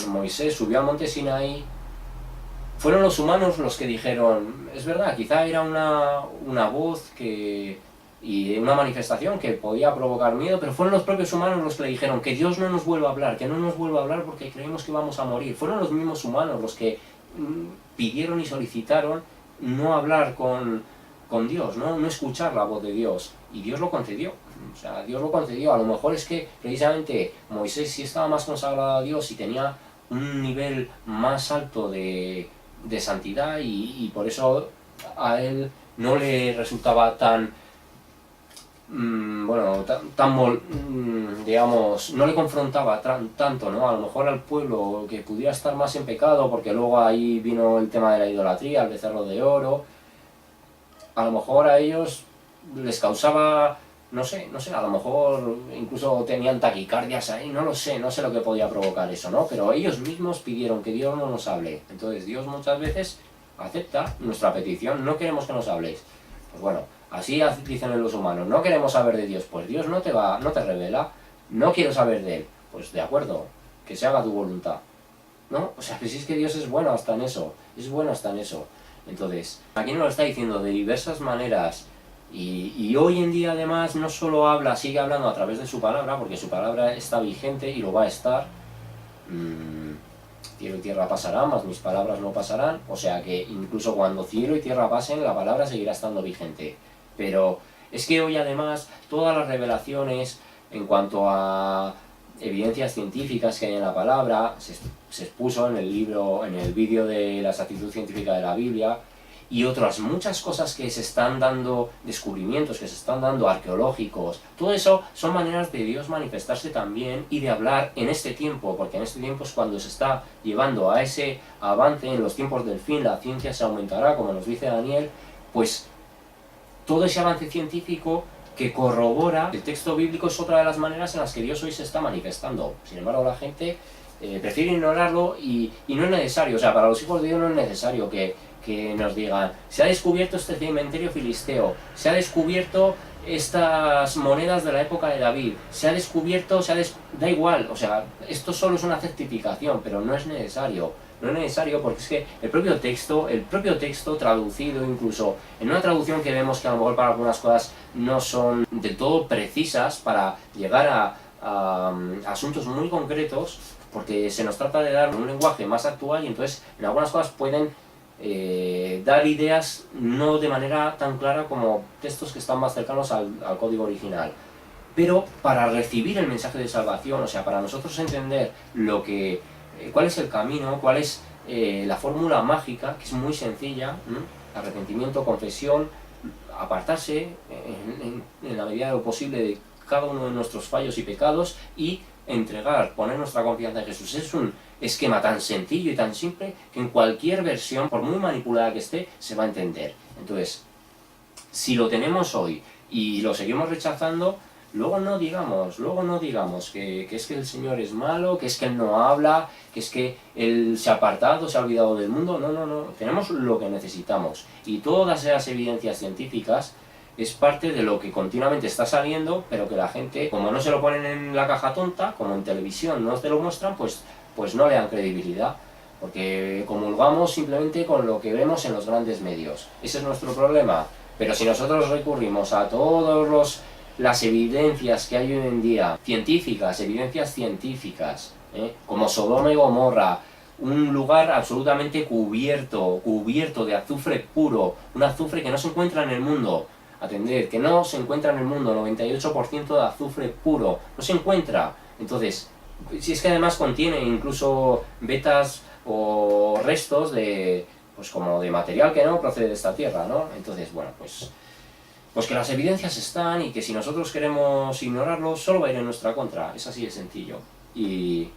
Moisés subió al monte Sinaí, fueron los humanos los que dijeron, es verdad, quizá era una voz y una manifestación que podía provocar miedo, pero fueron los propios humanos los que le dijeron que Dios no nos vuelva a hablar, que no nos vuelva a hablar porque creemos que vamos a morir. Fueron los mismos humanos los que pidieron y solicitaron no hablar con Dios, no escuchar la voz de Dios, y Dios lo concedió. O sea, Dios lo concedió. A lo mejor es que precisamente Moisés sí estaba más consagrado a Dios y tenía un nivel más alto de santidad, y por eso a él no le resultaba tan bueno, digamos, no le confrontaba tanto, ¿no? A lo mejor al pueblo que pudiera estar más en pecado, porque luego ahí vino el tema de la idolatría, el becerro de oro. A lo mejor a ellos les causaba, no sé, a lo mejor incluso tenían taquicardias ahí, no sé lo que podía provocar eso, ¿no? Pero ellos mismos pidieron que Dios no nos hable. Entonces Dios muchas veces acepta nuestra petición, no queremos que nos habléis. Pues bueno, así dicen los humanos, no queremos saber de Dios, pues Dios no te revela, no quiero saber de él, pues de acuerdo, que se haga tu voluntad, ¿no? O sea, que si es que Dios es bueno hasta en eso, es bueno hasta en eso. Entonces, aquí nos lo está diciendo de diversas maneras, y hoy en día además no solo habla, sigue hablando a través de su palabra, porque su palabra está vigente y lo va a estar. Cielo y tierra pasarán, mas mis palabras no pasarán, o sea que incluso cuando cielo y tierra pasen, la palabra seguirá estando vigente. Pero es que hoy además todas las revelaciones en cuanto a evidencias científicas que hay en la palabra, se expuso en el libro, en el vídeo de la exactitud científica de la Biblia, y otras muchas cosas que se están dando, descubrimientos que se están dando arqueológicos, todo eso son maneras de Dios manifestarse también y de hablar en este tiempo, porque en este tiempo es cuando se está llevando a ese avance. En los tiempos del fin la ciencia se aumentará, como nos dice Daniel, pues todo ese avance científico que corrobora el texto bíblico es otra de las maneras en las que Dios hoy se está manifestando. Sin embargo, la gente prefiere ignorarlo, y no es necesario. O sea, para los hijos de Dios no es necesario que nos digan, se ha descubierto este cementerio filisteo, se ha descubierto estas monedas de la época de David, se ha descubierto, da igual, o sea, esto solo es una certificación, pero no es necesario. No es necesario, porque es que el propio texto traducido, incluso en una traducción que vemos que a lo mejor para algunas cosas no son del todo precisas para llegar a asuntos muy concretos, porque se nos trata de dar un lenguaje más actual, y entonces en algunas cosas pueden dar ideas no de manera tan clara como textos que están más cercanos al código original. Pero para recibir el mensaje de salvación, o sea, para nosotros entender cuál es el camino, cuál es la fórmula mágica, que es muy sencilla, arrepentimiento, confesión, apartarse en la medida de lo posible de cada uno de nuestros fallos y pecados, y poner nuestra confianza en Jesús. Es un esquema tan sencillo y tan simple que en cualquier versión, por muy manipulada que esté, se va a entender. Entonces, si lo tenemos hoy y lo seguimos rechazando, luego no digamos que es que el Señor es malo, que es que Él no habla, que es que Él se ha apartado, se ha olvidado del mundo. No, tenemos lo que necesitamos, y todas esas evidencias científicas es parte de lo que continuamente está saliendo, pero que la gente, como no se lo ponen en la caja tonta, como en televisión no te lo muestran, pues no le dan credibilidad. porque comulgamos simplemente con lo que vemos en los grandes medios. Ese es nuestro problema. Pero si nosotros recurrimos a todas las evidencias que hay hoy en día, científicas, evidencias científicas, como Sodoma y Gomorra, un lugar absolutamente cubierto de azufre puro, un azufre que no se encuentra en el mundo, atended, que no se encuentra en el mundo, 98% de azufre puro, no se encuentra. Entonces, si es que además contiene incluso vetas o restos de, pues como de material que no procede de esta tierra, ¿no? Entonces, bueno, pues que las evidencias están y que si nosotros queremos ignorarlo, solo va a ir en nuestra contra, es así de sencillo. Y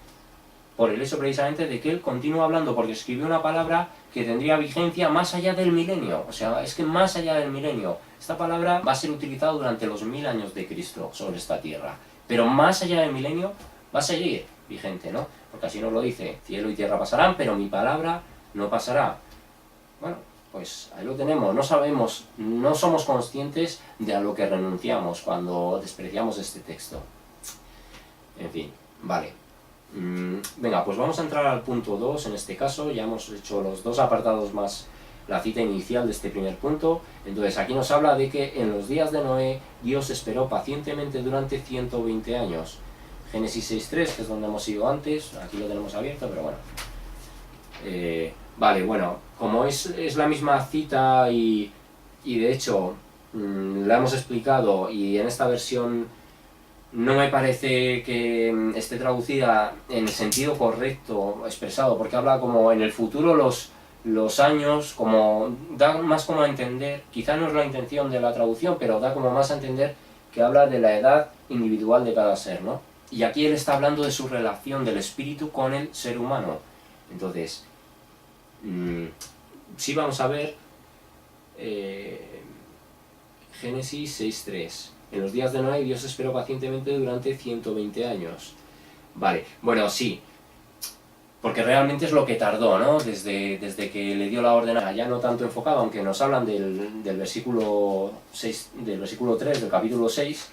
por el hecho precisamente de que él continúa hablando, porque escribió una palabra que tendría vigencia más allá del milenio, o sea, es que más allá del milenio, esta palabra va a ser utilizada durante los 1000 años de Cristo sobre esta tierra, pero más allá del milenio va a seguir vigente, ¿no? Porque así nos lo dice, cielo y tierra pasarán, pero mi palabra no pasará. Bueno, pues ahí lo tenemos, no sabemos, no somos conscientes de a lo que renunciamos cuando despreciamos este texto. En fin, vale. Venga, pues vamos a entrar al punto 2 en este caso, ya hemos hecho los dos apartados más la cita inicial de este primer punto. Entonces aquí nos habla de que en los días de Noé Dios esperó pacientemente durante 120 años. Génesis 6.3, que es donde hemos ido antes, aquí lo tenemos abierto, pero bueno. Vale, bueno, como es la misma cita y de hecho la hemos explicado y en esta versión no me parece que esté traducida en el sentido correcto expresado, porque habla como en el futuro los años, como da más como a entender, quizá no es la intención de la traducción, pero da como más a entender que habla de la edad individual de cada ser, ¿no? Y aquí él está hablando de su relación del espíritu con el ser humano. Entonces, sí vamos a ver Génesis 6.3. En los días de Noé Dios esperó pacientemente durante 120 años. Vale, bueno, sí, porque realmente es lo que tardó, ¿no? Desde que le dio la orden, ya no tanto enfocado, aunque nos hablan del versículo 6, del versículo 3 del capítulo 6,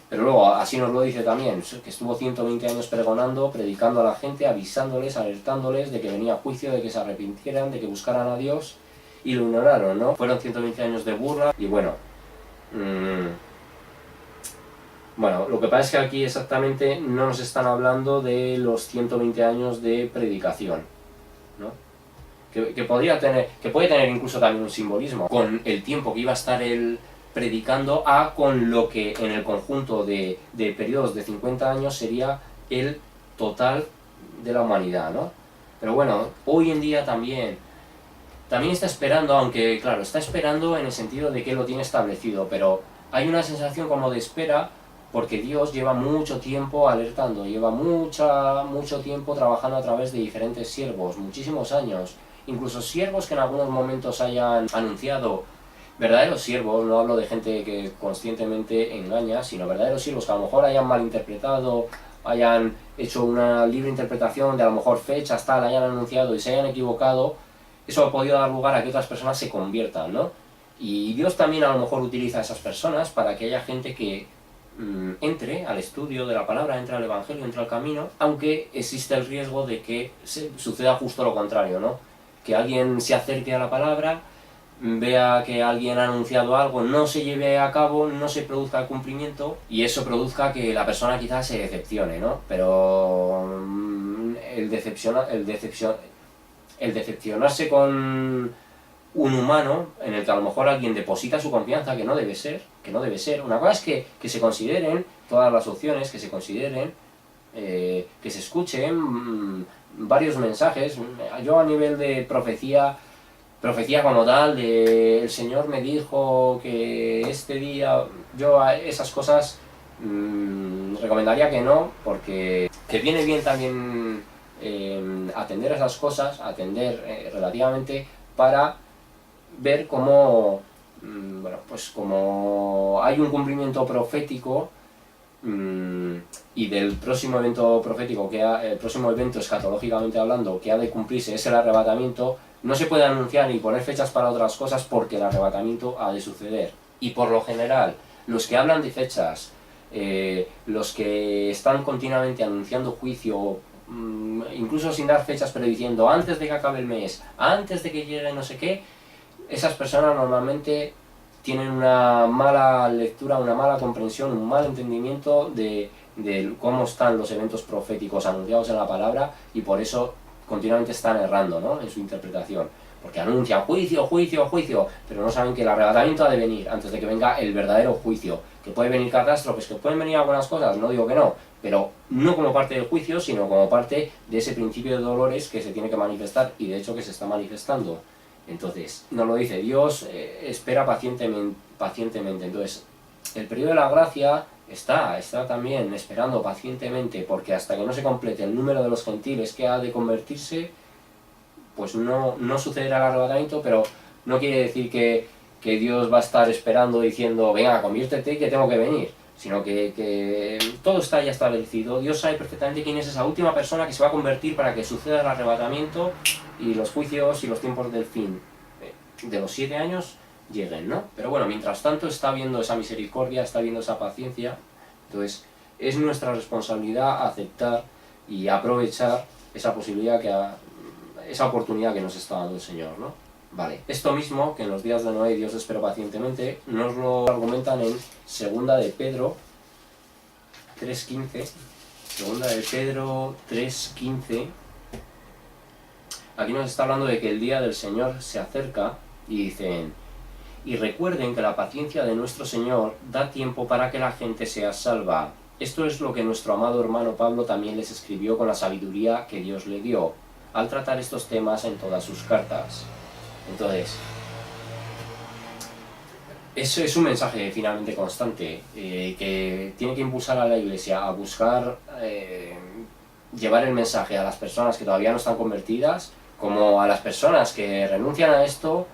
pero luego así nos lo dice también, que estuvo 120 años pregonando, predicando a la gente, avisándoles, alertándoles de que venía juicio, de que se arrepintieran, de que buscaran a Dios, y lo ignoraron, ¿no? Fueron 120 años de burla, y bueno, bueno, lo que pasa es que aquí exactamente no nos están hablando de los 120 años de predicación, ¿no? Que puede tener incluso también un simbolismo, con el tiempo que iba a estar él predicando con lo que en el conjunto de periodos de 50 años sería el total de la humanidad, ¿no? Pero bueno, hoy en día también está esperando, aunque claro, está esperando en el sentido de que lo tiene establecido, pero hay una sensación como de espera porque Dios lleva mucho tiempo alertando, lleva mucho tiempo trabajando a través de diferentes siervos, muchísimos años, incluso siervos que en algunos momentos hayan anunciado, verdaderos siervos, no hablo de gente que conscientemente engaña, sino verdaderos siervos que a lo mejor hayan malinterpretado, hayan hecho una libre interpretación de a lo mejor fechas, tal, hayan anunciado y se hayan equivocado. Eso ha podido dar lugar a que otras personas se conviertan, ¿no? Y Dios también a lo mejor utiliza a esas personas para que haya gente que entre al estudio de la palabra, entre al evangelio, entre al camino, aunque existe el riesgo de que suceda justo lo contrario, ¿no? Que alguien se acerque a la palabra, vea que alguien ha anunciado algo, no se lleve a cabo, no se produzca el cumplimiento, y eso produzca que la persona quizás se decepcione, ¿no? Pero el decepcionarse con un humano en el que a lo mejor alguien deposita su confianza, que no debe ser. Una cosa es que se consideren todas las opciones, que se consideren, que se escuchen varios mensajes. Yo a nivel de profecía como tal, el Señor me dijo que este día, yo a esas cosas recomendaría que no, porque que viene bien también atender a esas cosas, atender relativamente para ver cómo, bueno, pues como hay un cumplimiento profético y del próximo evento profético, el próximo evento escatológicamente hablando que ha de cumplirse es el arrebatamiento, no se puede anunciar ni poner fechas para otras cosas porque el arrebatamiento ha de suceder. Y por lo general, los que hablan de fechas, los que están continuamente anunciando juicio incluso sin dar fechas, pero diciendo antes de que acabe el mes, antes de que llegue no sé qué, esas personas normalmente tienen una mala lectura, una mala comprensión, un mal entendimiento de cómo están los eventos proféticos anunciados en la palabra, y por eso continuamente están errando, ¿no?, en su interpretación. Porque anuncian juicio, juicio, juicio, pero no saben que el arrebatamiento ha de venir antes de que venga el verdadero juicio. Que puede venir catástrofes, que pueden venir algunas cosas, no digo que no, pero no como parte del juicio, sino como parte de ese principio de dolores que se tiene que manifestar, y de hecho que se está manifestando. Entonces, nos lo dice Dios, espera pacientemente. Entonces, el periodo de la gracia está también esperando pacientemente, porque hasta que no se complete el número de los gentiles que ha de convertirse, pues no sucederá el arrebatamiento, pero no quiere decir que Dios va a estar esperando diciendo, venga, conviértete que tengo que venir, sino que todo está ya establecido. Dios sabe perfectamente quién es esa última persona que se va a convertir para que suceda el arrebatamiento y los juicios y los tiempos del fin de los 7 años lleguen, ¿no? Pero bueno, mientras tanto está viendo esa misericordia, está viendo esa paciencia. Entonces es nuestra responsabilidad aceptar y aprovechar esa posibilidad esa oportunidad que nos está dando el Señor, ¿no? Vale, esto mismo que en los días de Noé Dios esperó pacientemente, nos lo argumentan en segunda de Pedro 3.15. Segunda de Pedro 3.15. Aquí nos está hablando de que el día del Señor se acerca, y dicen: y recuerden que la paciencia de nuestro Señor da tiempo para que la gente sea salva. Esto es lo que nuestro amado hermano Pablo también les escribió con la sabiduría que Dios le dio, al tratar estos temas en todas sus cartas. Entonces, eso es un mensaje finalmente constante, que tiene que impulsar a la Iglesia a buscar llevar el mensaje a las personas que todavía no están convertidas, como a las personas que renuncian a esto,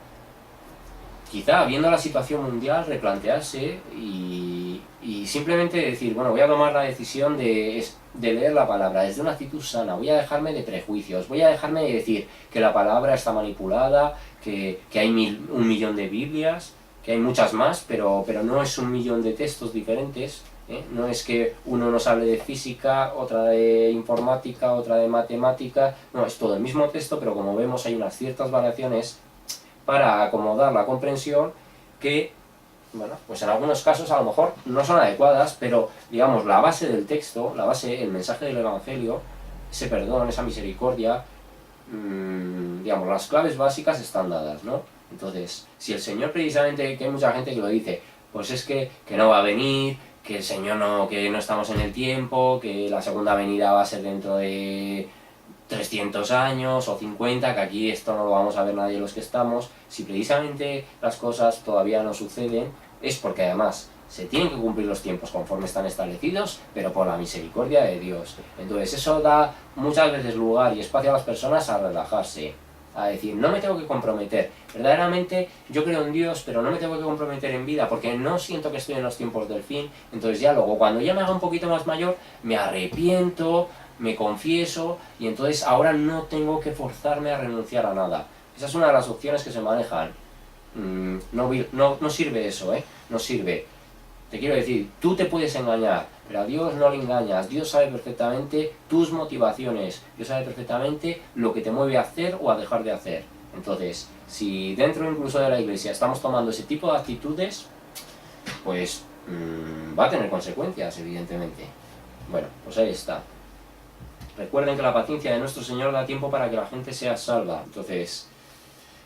quizá viendo la situación mundial replantearse y simplemente decir, bueno, voy a tomar la decisión de leer la palabra desde una actitud sana, voy a dejarme de prejuicios, voy a dejarme de decir que la palabra está manipulada, que hay 1.000.000 de Biblias, que hay muchas más, pero no es 1.000.000 de textos diferentes, ¿eh? No es que uno nos hable de física, otra de informática, otra de matemática, no, es todo el mismo texto, pero como vemos hay unas ciertas variaciones para acomodar la comprensión que, bueno, pues en algunos casos a lo mejor no son adecuadas, pero digamos la base del texto, la base, el mensaje del Evangelio, ese perdón, esa misericordia, digamos, las claves básicas están dadas, ¿no? Entonces, si el Señor precisamente, que hay mucha gente que lo dice, pues es que no va a venir, que el Señor que no estamos en el tiempo, que la segunda venida va a ser dentro de 300 años o 50, que aquí esto no lo vamos a ver nadie los que estamos, si precisamente las cosas todavía no suceden, es porque además se tienen que cumplir los tiempos conforme están establecidos, pero por la misericordia de Dios. Entonces eso da muchas veces lugar y espacio a las personas a relajarse, a decir, no me tengo que comprometer, verdaderamente yo creo en Dios, pero no me tengo que comprometer en vida, porque no siento que estoy en los tiempos del fin. Entonces ya luego, cuando ya me haga un poquito más mayor, me arrepiento, me confieso, y entonces ahora no tengo que forzarme a renunciar a nada. Esa es una de las opciones que se manejan. No sirve eso, no sirve. Te quiero decir, tú te puedes engañar, pero a Dios no le engañas. Dios sabe perfectamente tus motivaciones, Dios sabe perfectamente lo que te mueve a hacer o a dejar de hacer. Entonces, si dentro incluso de la Iglesia estamos tomando ese tipo de actitudes, pues va a tener consecuencias, evidentemente. Bueno, pues ahí está. Recuerden que la paciencia de nuestro Señor da tiempo para que la gente sea salva. Entonces,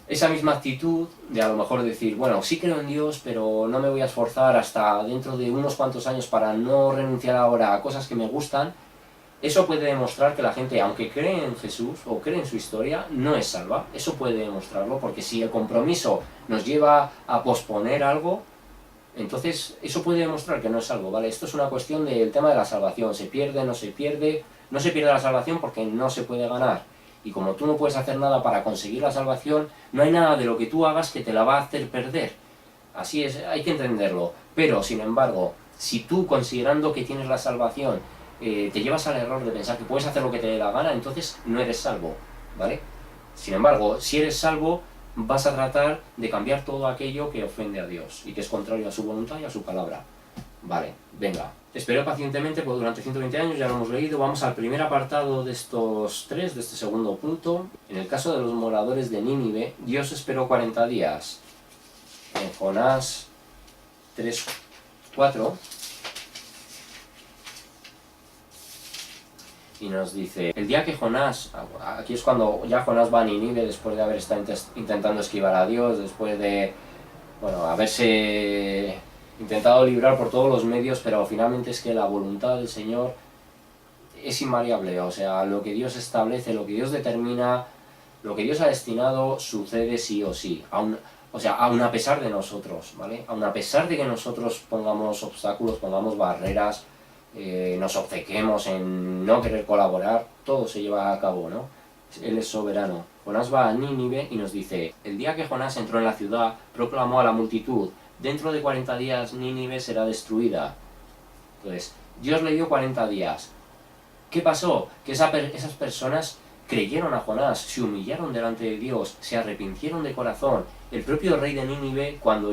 esa misma actitud de a lo mejor decir, bueno, sí creo en Dios, pero no me voy a esforzar hasta dentro de unos cuantos años para no renunciar ahora a cosas que me gustan, eso puede demostrar que la gente, aunque cree en Jesús o cree en su historia, no es salva. Eso puede demostrarlo, porque si el compromiso nos lleva a posponer algo, entonces eso puede demostrar que no es salvo, ¿vale? Esto es una cuestión del tema de la salvación, se pierde, no se pierde. No se pierde la salvación porque no se puede ganar. Y como tú no puedes hacer nada para conseguir la salvación, no hay nada de lo que tú hagas que te la va a hacer perder. Así es, hay que entenderlo. Pero, sin embargo, si tú, considerando que tienes la salvación, te llevas al error de pensar que puedes hacer lo que te dé la gana, entonces no eres salvo, ¿vale? Sin embargo, si eres salvo, vas a tratar de cambiar todo aquello que ofende a Dios y que es contrario a su voluntad y a su palabra. Vale, venga. Esperó pacientemente durante 120 años, ya lo hemos leído. Vamos al primer apartado de estos tres, de este segundo punto. En el caso de los moradores de Nínive, Dios esperó 40 días. En Jonás 3:4 y nos dice, el día que Jonás, aquí es cuando ya Jonás va a Nínive después de haber estado intentando esquivar a Dios, después de, bueno, haberse intentado librar por todos los medios, pero finalmente es que la voluntad del Señor es invariable, o sea, lo que Dios establece, lo que Dios determina, lo que Dios ha destinado, sucede sí o sí, aun a pesar de nosotros, ¿vale? Aun a pesar de que nosotros pongamos obstáculos, pongamos barreras, nos obcequemos en no querer colaborar, todo se lleva a cabo, ¿no? Él es soberano. Jonás va a Nínive y nos dice, el día que Jonás entró en la ciudad, proclamó a la multitud, dentro de 40 días Nínive será destruida. Entonces, Dios le dio 40 días. ¿Qué pasó? Que esas personas creyeron a Jonás, se humillaron delante de Dios, se arrepintieron de corazón. El propio rey de Nínive, cuando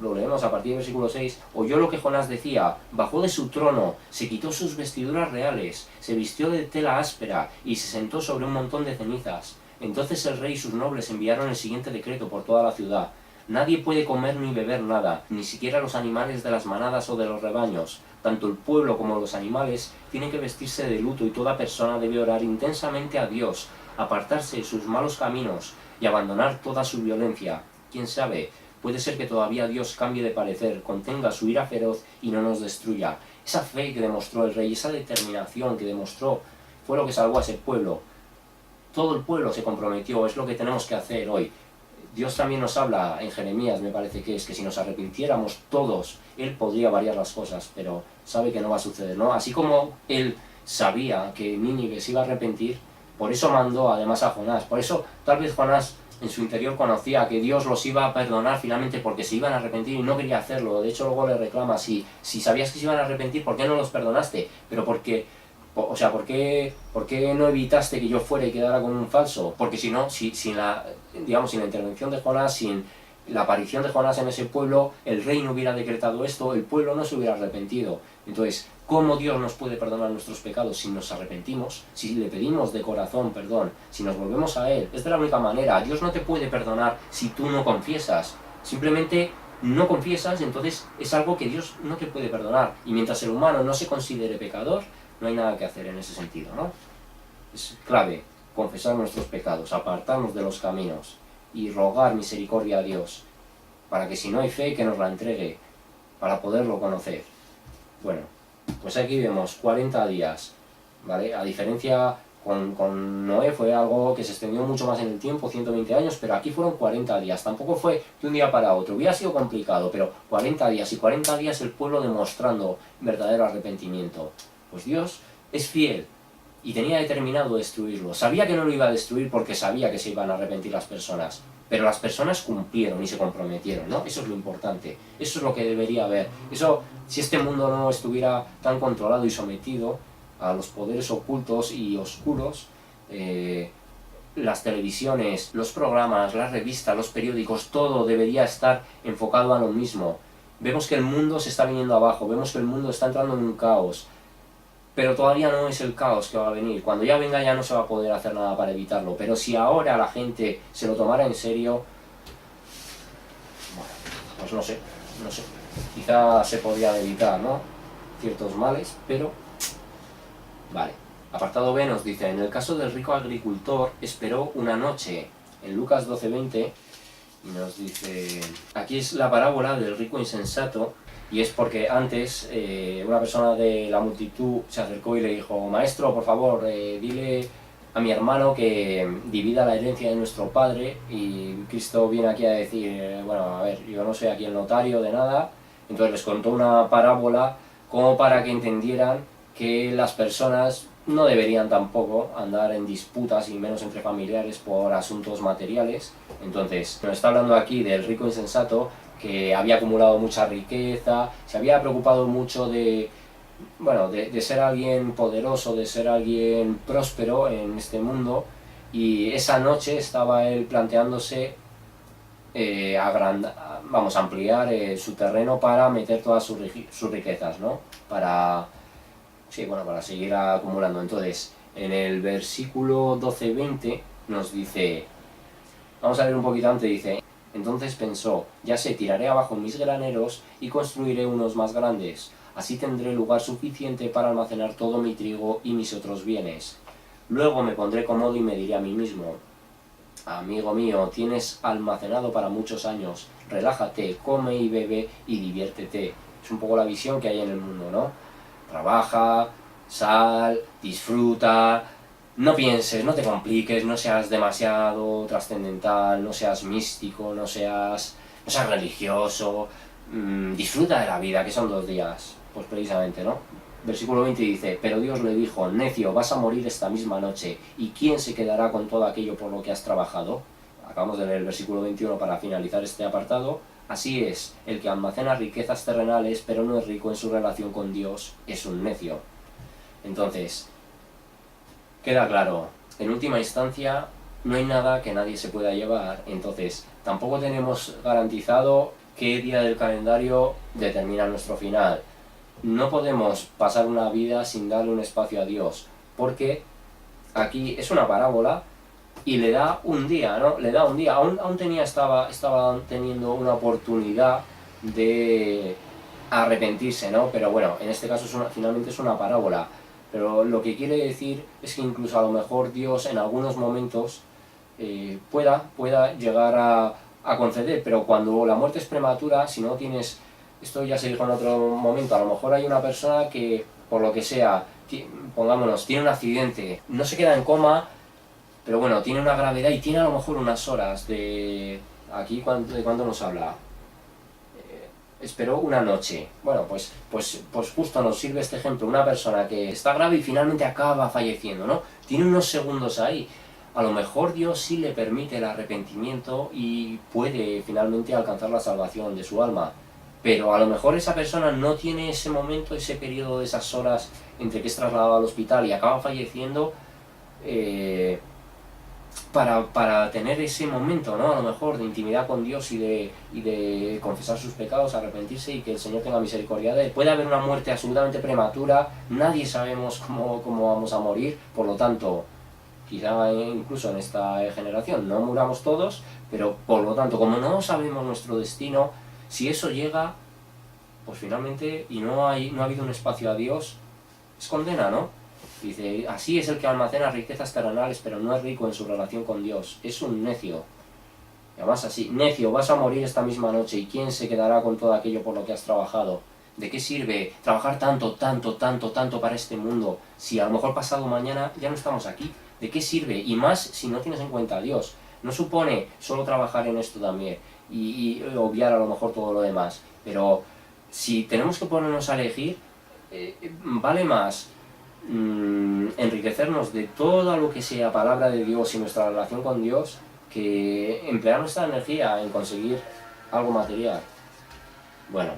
lo leemos a partir del versículo 6, oyó lo que Jonás decía, bajó de su trono, se quitó sus vestiduras reales, se vistió de tela áspera y se sentó sobre un montón de cenizas. Entonces el rey y sus nobles enviaron el siguiente decreto por toda la ciudad. Nadie puede comer ni beber nada, ni siquiera los animales de las manadas o de los rebaños. Tanto el pueblo como los animales tienen que vestirse de luto y toda persona debe orar intensamente a Dios, apartarse de sus malos caminos y abandonar toda su violencia. Quién sabe, puede ser que todavía Dios cambie de parecer, contenga su ira feroz y no nos destruya. Esa fe que demostró el rey, esa determinación que demostró, fue lo que salvó a ese pueblo. Todo el pueblo se comprometió, es lo que tenemos que hacer hoy. Dios también nos habla en Jeremías, me parece que es que si nos arrepintiéramos todos, Él podría variar las cosas, pero sabe que no va a suceder, ¿no? Así como Él sabía que Nínive se iba a arrepentir, por eso mandó además a Jonás. Por eso tal vez Jonás en su interior conocía que Dios los iba a perdonar finalmente porque se iban a arrepentir y no quería hacerlo. De hecho luego le reclama, si sabías que se iban a arrepentir, ¿por qué no los perdonaste? Pero porque... O sea, ¿por qué no evitaste que yo fuera y quedara con un falso? Porque si no, sin la intervención de Jonás, sin la aparición de Jonás en ese pueblo, el rey no hubiera decretado esto, el pueblo no se hubiera arrepentido. Entonces, ¿cómo Dios nos puede perdonar nuestros pecados si nos arrepentimos? Si le pedimos de corazón perdón, si nos volvemos a Él. Es de la única manera. Dios no te puede perdonar si tú no confiesas. Simplemente no confiesas, entonces es algo que Dios no te puede perdonar. Y mientras el humano no se considere pecador, no hay nada que hacer en ese sentido, ¿no? Es clave confesar nuestros pecados, apartarnos de los caminos y rogar misericordia a Dios, para que si no hay fe, que nos la entregue, para poderlo conocer. Bueno, pues aquí vemos 40 días, ¿vale? A diferencia con Noé fue algo que se extendió mucho más en el tiempo, 120 años, pero aquí fueron 40 días, tampoco fue de un día para otro, hubiera sido complicado, pero 40 días, y 40 días el pueblo demostrando verdadero arrepentimiento. Pues Dios es fiel y tenía determinado destruirlo. Sabía que no lo iba a destruir porque sabía que se iban a arrepentir las personas. Pero las personas cumplieron y se comprometieron, ¿no? Eso es lo importante. Eso es lo que debería haber. Eso, si este mundo no estuviera tan controlado y sometido a los poderes ocultos y oscuros, las televisiones, los programas, las revistas, los periódicos, todo debería estar enfocado a lo mismo. Vemos que el mundo se está viniendo abajo, vemos que el mundo está entrando en un caos. Pero todavía no es el caos que va a venir. Cuando ya venga ya no se va a poder hacer nada para evitarlo. Pero si ahora la gente se lo tomara en serio, bueno, pues no sé. Quizá se podrían evitar, ¿no? Ciertos males, pero... Vale. Apartado B nos dice, en el caso del rico agricultor, esperó una noche. En Lucas 12:20, y nos dice... Aquí es la parábola del rico insensato. Y es porque antes una persona de la multitud se acercó y le dijo, maestro, por favor, dile a mi hermano que divida la herencia de nuestro padre. Y Cristo viene aquí a decir, bueno, a ver, yo no soy aquí el notario de nada. Entonces les contó una parábola como para que entendieran que las personas no deberían tampoco andar en disputas, y menos entre familiares, por asuntos materiales. Entonces nos está hablando aquí del rico insensato, que había acumulado mucha riqueza, se había preocupado mucho de ser alguien poderoso, de ser alguien próspero en este mundo, y esa noche estaba él planteándose ampliar su terreno para meter todas sus riquezas, ¿no? Para, sí, bueno, para seguir acumulando. Entonces, en el versículo 12-20 nos dice, vamos a ver un poquito antes, dice, entonces pensó, ya sé, tiraré abajo mis graneros y construiré unos más grandes, así tendré lugar suficiente para almacenar todo mi trigo y mis otros bienes. Luego me pondré cómodo y me diré a mí mismo, amigo mío, tienes almacenado para muchos años, relájate, come y bebe y diviértete. Es un poco la visión que hay en el mundo, ¿no? Trabaja, sal, disfruta, no pienses, no te compliques, no seas demasiado trascendental, no seas místico, no seas religioso, disfruta de la vida, que son 2 días, pues precisamente, ¿no? Versículo 20 dice, pero Dios le dijo, necio, vas a morir esta misma noche, ¿y quién se quedará con todo aquello por lo que has trabajado? Acabamos de leer el versículo 21 para finalizar este apartado. Así es, el que almacena riquezas terrenales, pero no es rico en su relación con Dios, es un necio. Entonces, queda claro, en última instancia, no hay nada que nadie se pueda llevar, entonces, tampoco tenemos garantizado qué día del calendario determina nuestro final. No podemos pasar una vida sin darle un espacio a Dios, porque aquí es una parábola y le da un día, ¿no? Le da un día, aún estaba teniendo una oportunidad de arrepentirse, ¿no? Pero bueno, en este caso finalmente es una parábola. Pero lo que quiere decir es que incluso a lo mejor Dios en algunos momentos pueda llegar a conceder, pero cuando la muerte es prematura, si no tienes, esto ya se dijo en otro momento, a lo mejor hay una persona que, por lo que sea, pongámonos, tiene un accidente, no se queda en coma, pero bueno, tiene una gravedad y tiene a lo mejor unas horas de... Aquí, ¿de cuánto nos habla? Esperó una noche. Bueno, pues justo nos sirve este ejemplo, una persona que está grave y finalmente acaba falleciendo, ¿no? Tiene unos segundos ahí. A lo mejor Dios sí le permite el arrepentimiento y puede finalmente alcanzar la salvación de su alma. Pero a lo mejor esa persona no tiene ese momento, ese periodo de esas horas entre que es trasladado al hospital y acaba falleciendo para tener ese momento, ¿no? A lo mejor de intimidad con Dios y de confesar sus pecados, arrepentirse y que el Señor tenga misericordia de él. Puede haber una muerte absolutamente prematura, nadie sabemos cómo vamos a morir, por lo tanto, quizá incluso en esta generación no muramos todos, pero por lo tanto, como no sabemos nuestro destino, si eso llega, pues finalmente, y no ha habido un espacio a Dios, es condena, ¿no? Dice, así es el que almacena riquezas terrenales, pero no es rico en su relación con Dios. Es un necio. Y además así, necio, vas a morir esta misma noche, ¿y quién se quedará con todo aquello por lo que has trabajado? ¿De qué sirve trabajar tanto para este mundo si a lo mejor pasado mañana ya no estamos aquí? ¿De qué sirve? Y más si no tienes en cuenta a Dios. No supone solo trabajar en esto también y obviar a lo mejor todo lo demás. Pero si tenemos que ponernos a elegir, vale más enriquecernos de todo lo que sea palabra de Dios y nuestra relación con Dios que emplear nuestra energía en conseguir algo material. Bueno,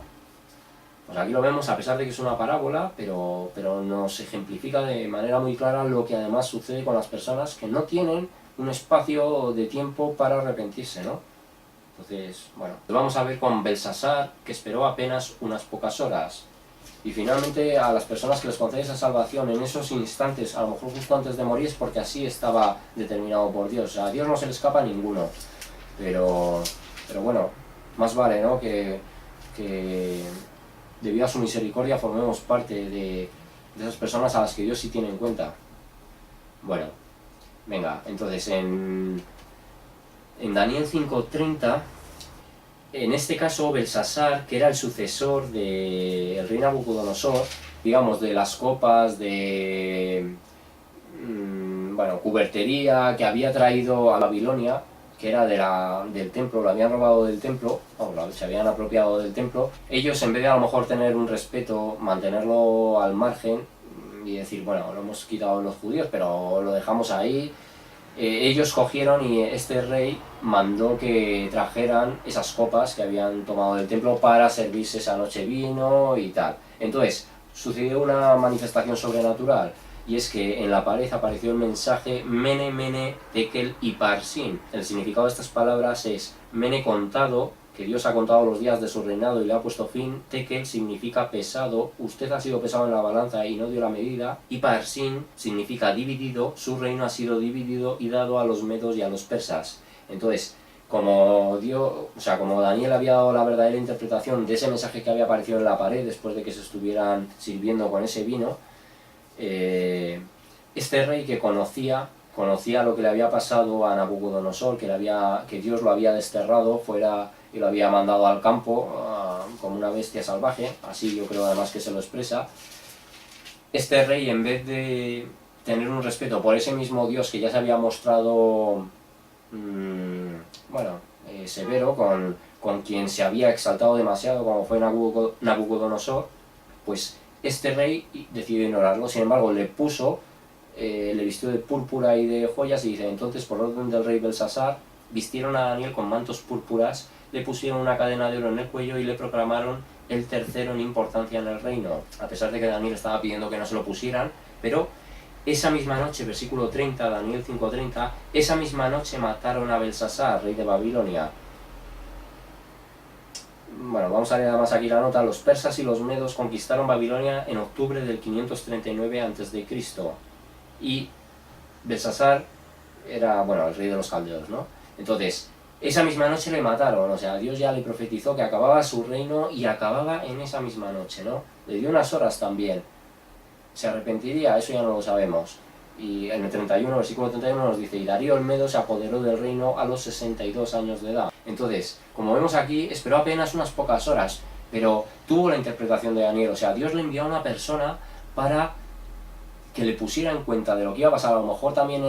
pues aquí lo vemos a pesar de que es una parábola, pero nos ejemplifica de manera muy clara lo que además sucede con las personas que no tienen un espacio de tiempo para arrepentirse, ¿no? Entonces, bueno, vamos a ver con Belsasar, que esperó apenas unas pocas horas. Y finalmente a las personas que les concede esa salvación en esos instantes, a lo mejor justo antes de morir, es porque así estaba determinado por Dios. O sea, a Dios no se le escapa a ninguno. Pero bueno, más vale, ¿no? Que debido a su misericordia formemos parte de esas personas a las que Dios sí tiene en cuenta. Bueno, venga, entonces en Daniel 5:30... En este caso, Belsasar, que era el sucesor del rey Nabucodonosor, digamos, de las copas de cubertería que había traído a Babilonia, que era del templo, lo habían robado del templo, se habían apropiado del templo, ellos en vez de a lo mejor tener un respeto, mantenerlo al margen y decir, bueno, lo hemos quitado los judíos, pero lo dejamos ahí, ellos cogieron y este rey mandó que trajeran esas copas que habían tomado del templo para servirse esa noche vino y tal. Entonces, sucedió una manifestación sobrenatural. y es que en la pared apareció el mensaje Mene, Mene, Tekel y Parsin. El significado de estas palabras es Mene contado, que Dios ha contado los días de su reinado y le ha puesto fin. Tekel significa pesado, usted ha sido pesado en la balanza y no dio la medida. Y Parsin significa dividido, su reino ha sido dividido y dado a los medos y a los persas. Entonces, como Daniel había dado la verdadera interpretación de ese mensaje que había aparecido en la pared después de que se estuvieran sirviendo con ese vino, este rey que conocía lo que le había pasado a Nabucodonosor, que Dios lo había desterrado fuera y lo había mandado al campo como una bestia salvaje, así yo creo además que se lo expresa. Este rey, en vez de tener un respeto por ese mismo Dios que ya se había mostrado severo con quien se había exaltado demasiado, como fue Nabucodonosor, pues este rey decidió ignorarlo. Sin embargo, le vistió de púrpura y de joyas, y dice: entonces, por orden del rey Belsasar, vistieron a Daniel con mantos púrpuras, le pusieron una cadena de oro en el cuello y le proclamaron el tercero en importancia en el reino, a pesar de que Daniel estaba pidiendo que no se lo pusieran. Pero esa misma noche, versículo 30, Daniel 5:30, esa misma noche mataron a Belsasar, rey de Babilonia. Bueno, vamos a leer además aquí la nota. Los persas y los medos conquistaron Babilonia en octubre del 539 a.C. Y Belsasar era, el rey de los caldeos, ¿no? Entonces, esa misma noche le mataron, o sea, Dios ya le profetizó que acababa su reino y acababa en esa misma noche, ¿no? Le dio unas horas también. ¿Se arrepentiría? Eso ya no lo sabemos. Y en el 31, versículo 31 nos dice: y Darío el Medo se apoderó del reino a los 62 años de edad. Entonces, como vemos aquí, esperó apenas unas pocas horas, pero tuvo la interpretación de Daniel. O sea, Dios le envió a una persona para que le pusiera en cuenta de lo que iba a pasar. A lo mejor también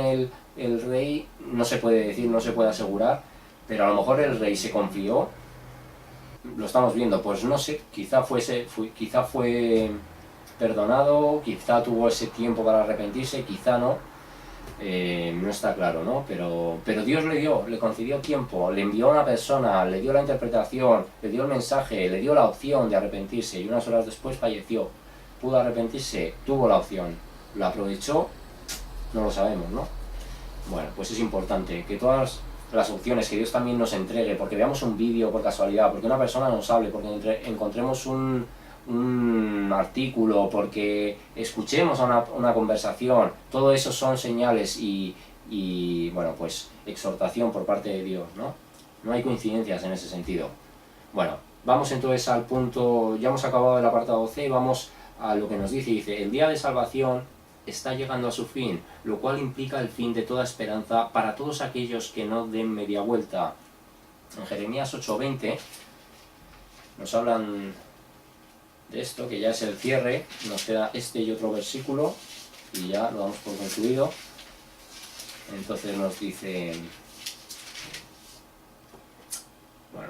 el rey, no se puede decir, no se puede asegurar, pero a lo mejor el rey se confió. Lo estamos viendo, pues no sé, quizá fue perdonado, quizá tuvo ese tiempo para arrepentirse, quizá no, no está claro, ¿no? Pero Dios le concedió tiempo, le envió a una persona, le dio la interpretación, le dio el mensaje, le dio la opción de arrepentirse, y unas horas después falleció. Pudo arrepentirse, tuvo la opción, ¿lo aprovechó? No lo sabemos, ¿no? Bueno, pues es importante que todas las opciones que Dios también nos entregue, porque veamos un vídeo por casualidad, porque una persona nos hable, porque encontremos un artículo, porque escuchemos una conversación, todo eso son señales y pues exhortación por parte de Dios, ¿no? No hay coincidencias en ese sentido. Bueno, vamos entonces al punto, ya hemos acabado el apartado C, vamos a lo que nos dice, el día de salvación está llegando a su fin, lo cual implica el fin de toda esperanza para todos aquellos que no den media vuelta. En Jeremías 8:20 nos hablan de esto, que ya es el cierre. Nos queda este y otro versículo y ya lo damos por concluido. Entonces nos dice,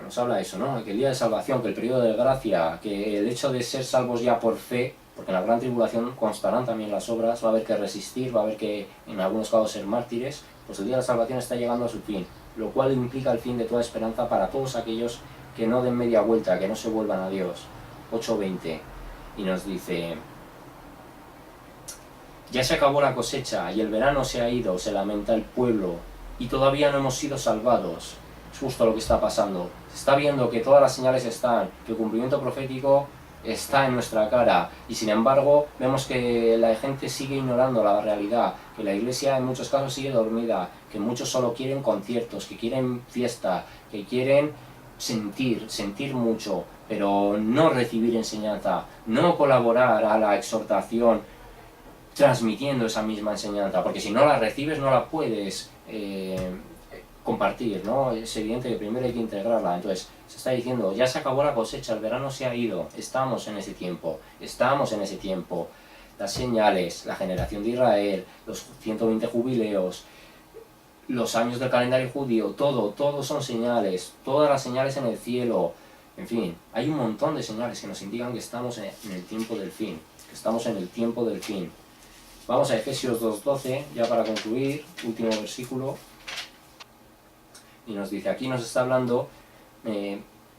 nos habla eso, ¿no? Que el día de salvación, que el periodo de gracia, que el hecho de ser salvos ya por fe, porque en la gran tribulación constarán también las obras, va a haber que resistir, va a haber que en algunos casos ser mártires, pues el día de la salvación está llegando a su fin, lo cual implica el fin de toda esperanza para todos aquellos que no den media vuelta, que no se vuelvan a Dios. 8:20, y nos dice: ya se acabó la cosecha y el verano se ha ido, se lamenta el pueblo, y todavía no hemos sido salvados. Es justo lo que está pasando. Se está viendo que todas las señales están, que el cumplimiento profético está en nuestra cara, y sin embargo vemos que la gente sigue ignorando la realidad, que la iglesia en muchos casos sigue dormida, que muchos solo quieren conciertos, que quieren fiesta, que quieren sentir mucho, pero no recibir enseñanza, no colaborar a la exhortación transmitiendo esa misma enseñanza, porque si no la recibes no la puedes compartir, ¿no? Es evidente que primero hay que integrarla. Entonces se está diciendo: ya se acabó la cosecha, el verano se ha ido, estamos en ese tiempo. Las señales, la generación de Israel, los 120 jubileos, los años del calendario judío, todo son señales, todas las señales en el cielo, en fin, hay un montón de señales que nos indican que estamos en el tiempo del fin, Vamos a Efesios 2:12, ya para concluir, último versículo, y nos dice, aquí nos está hablando,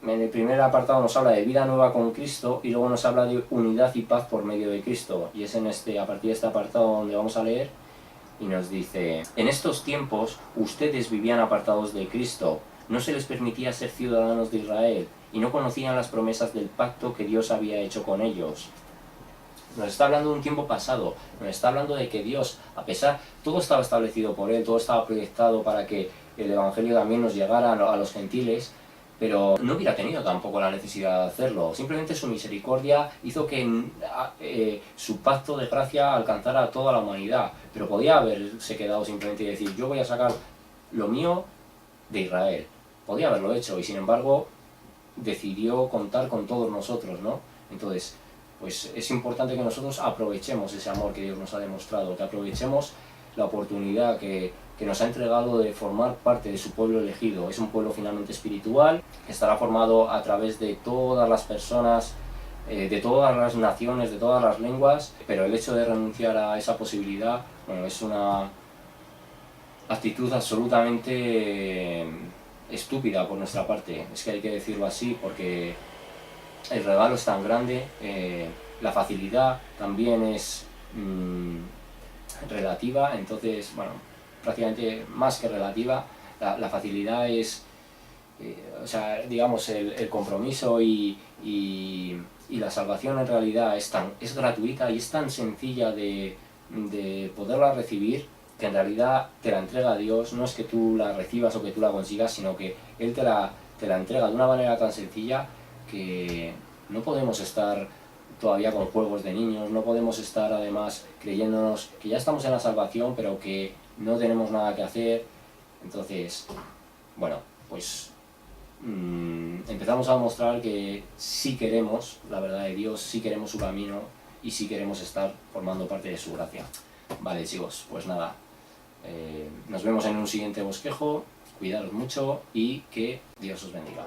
en el primer apartado nos habla de vida nueva con Cristo y luego nos habla de unidad y paz por medio de Cristo. Y es a partir de este apartado donde vamos a leer y nos dice: en estos tiempos ustedes vivían apartados de Cristo, no se les permitía ser ciudadanos de Israel y no conocían las promesas del pacto que Dios había hecho con ellos. Nos está hablando de un tiempo pasado, nos está hablando de que Dios, a pesar, todo estaba establecido por Él, todo estaba proyectado para que el Evangelio también nos llegara a los gentiles, pero no hubiera tenido tampoco la necesidad de hacerlo. Simplemente su misericordia hizo que su pacto de gracia alcanzara a toda la humanidad, pero podía haberse quedado simplemente y decir: yo voy a sacar lo mío de Israel. Podía haberlo hecho y sin embargo decidió contar con todos nosotros, ¿no? Entonces, pues es importante que nosotros aprovechemos ese amor que Dios nos ha demostrado, que aprovechemos la oportunidad que nos ha entregado de formar parte de su pueblo elegido. Es un pueblo finalmente espiritual, que estará formado a través de todas las personas, de todas las naciones, de todas las lenguas, pero el hecho de renunciar a esa posibilidad, bueno, es una actitud absolutamente estúpida por nuestra parte. Es que hay que decirlo así porque el regalo es tan grande, la facilidad también es relativa, entonces, bueno, prácticamente más que relativa, la facilidad es, o sea, digamos, el compromiso y la salvación en realidad es gratuita y es tan sencilla de poderla recibir, que en realidad te la entrega Dios. No es que tú la recibas o que tú la consigas, sino que Él te la entrega de una manera tan sencilla que no podemos estar todavía con juegos de niños, no podemos estar además creyéndonos que ya estamos en la salvación pero que no tenemos nada que hacer. Entonces, bueno, pues empezamos a mostrar que sí queremos la verdad de Dios, sí queremos su camino y sí queremos estar formando parte de su gracia. Vale, chicos, pues nada, nos vemos en un siguiente bosquejo, cuidaros mucho y que Dios os bendiga.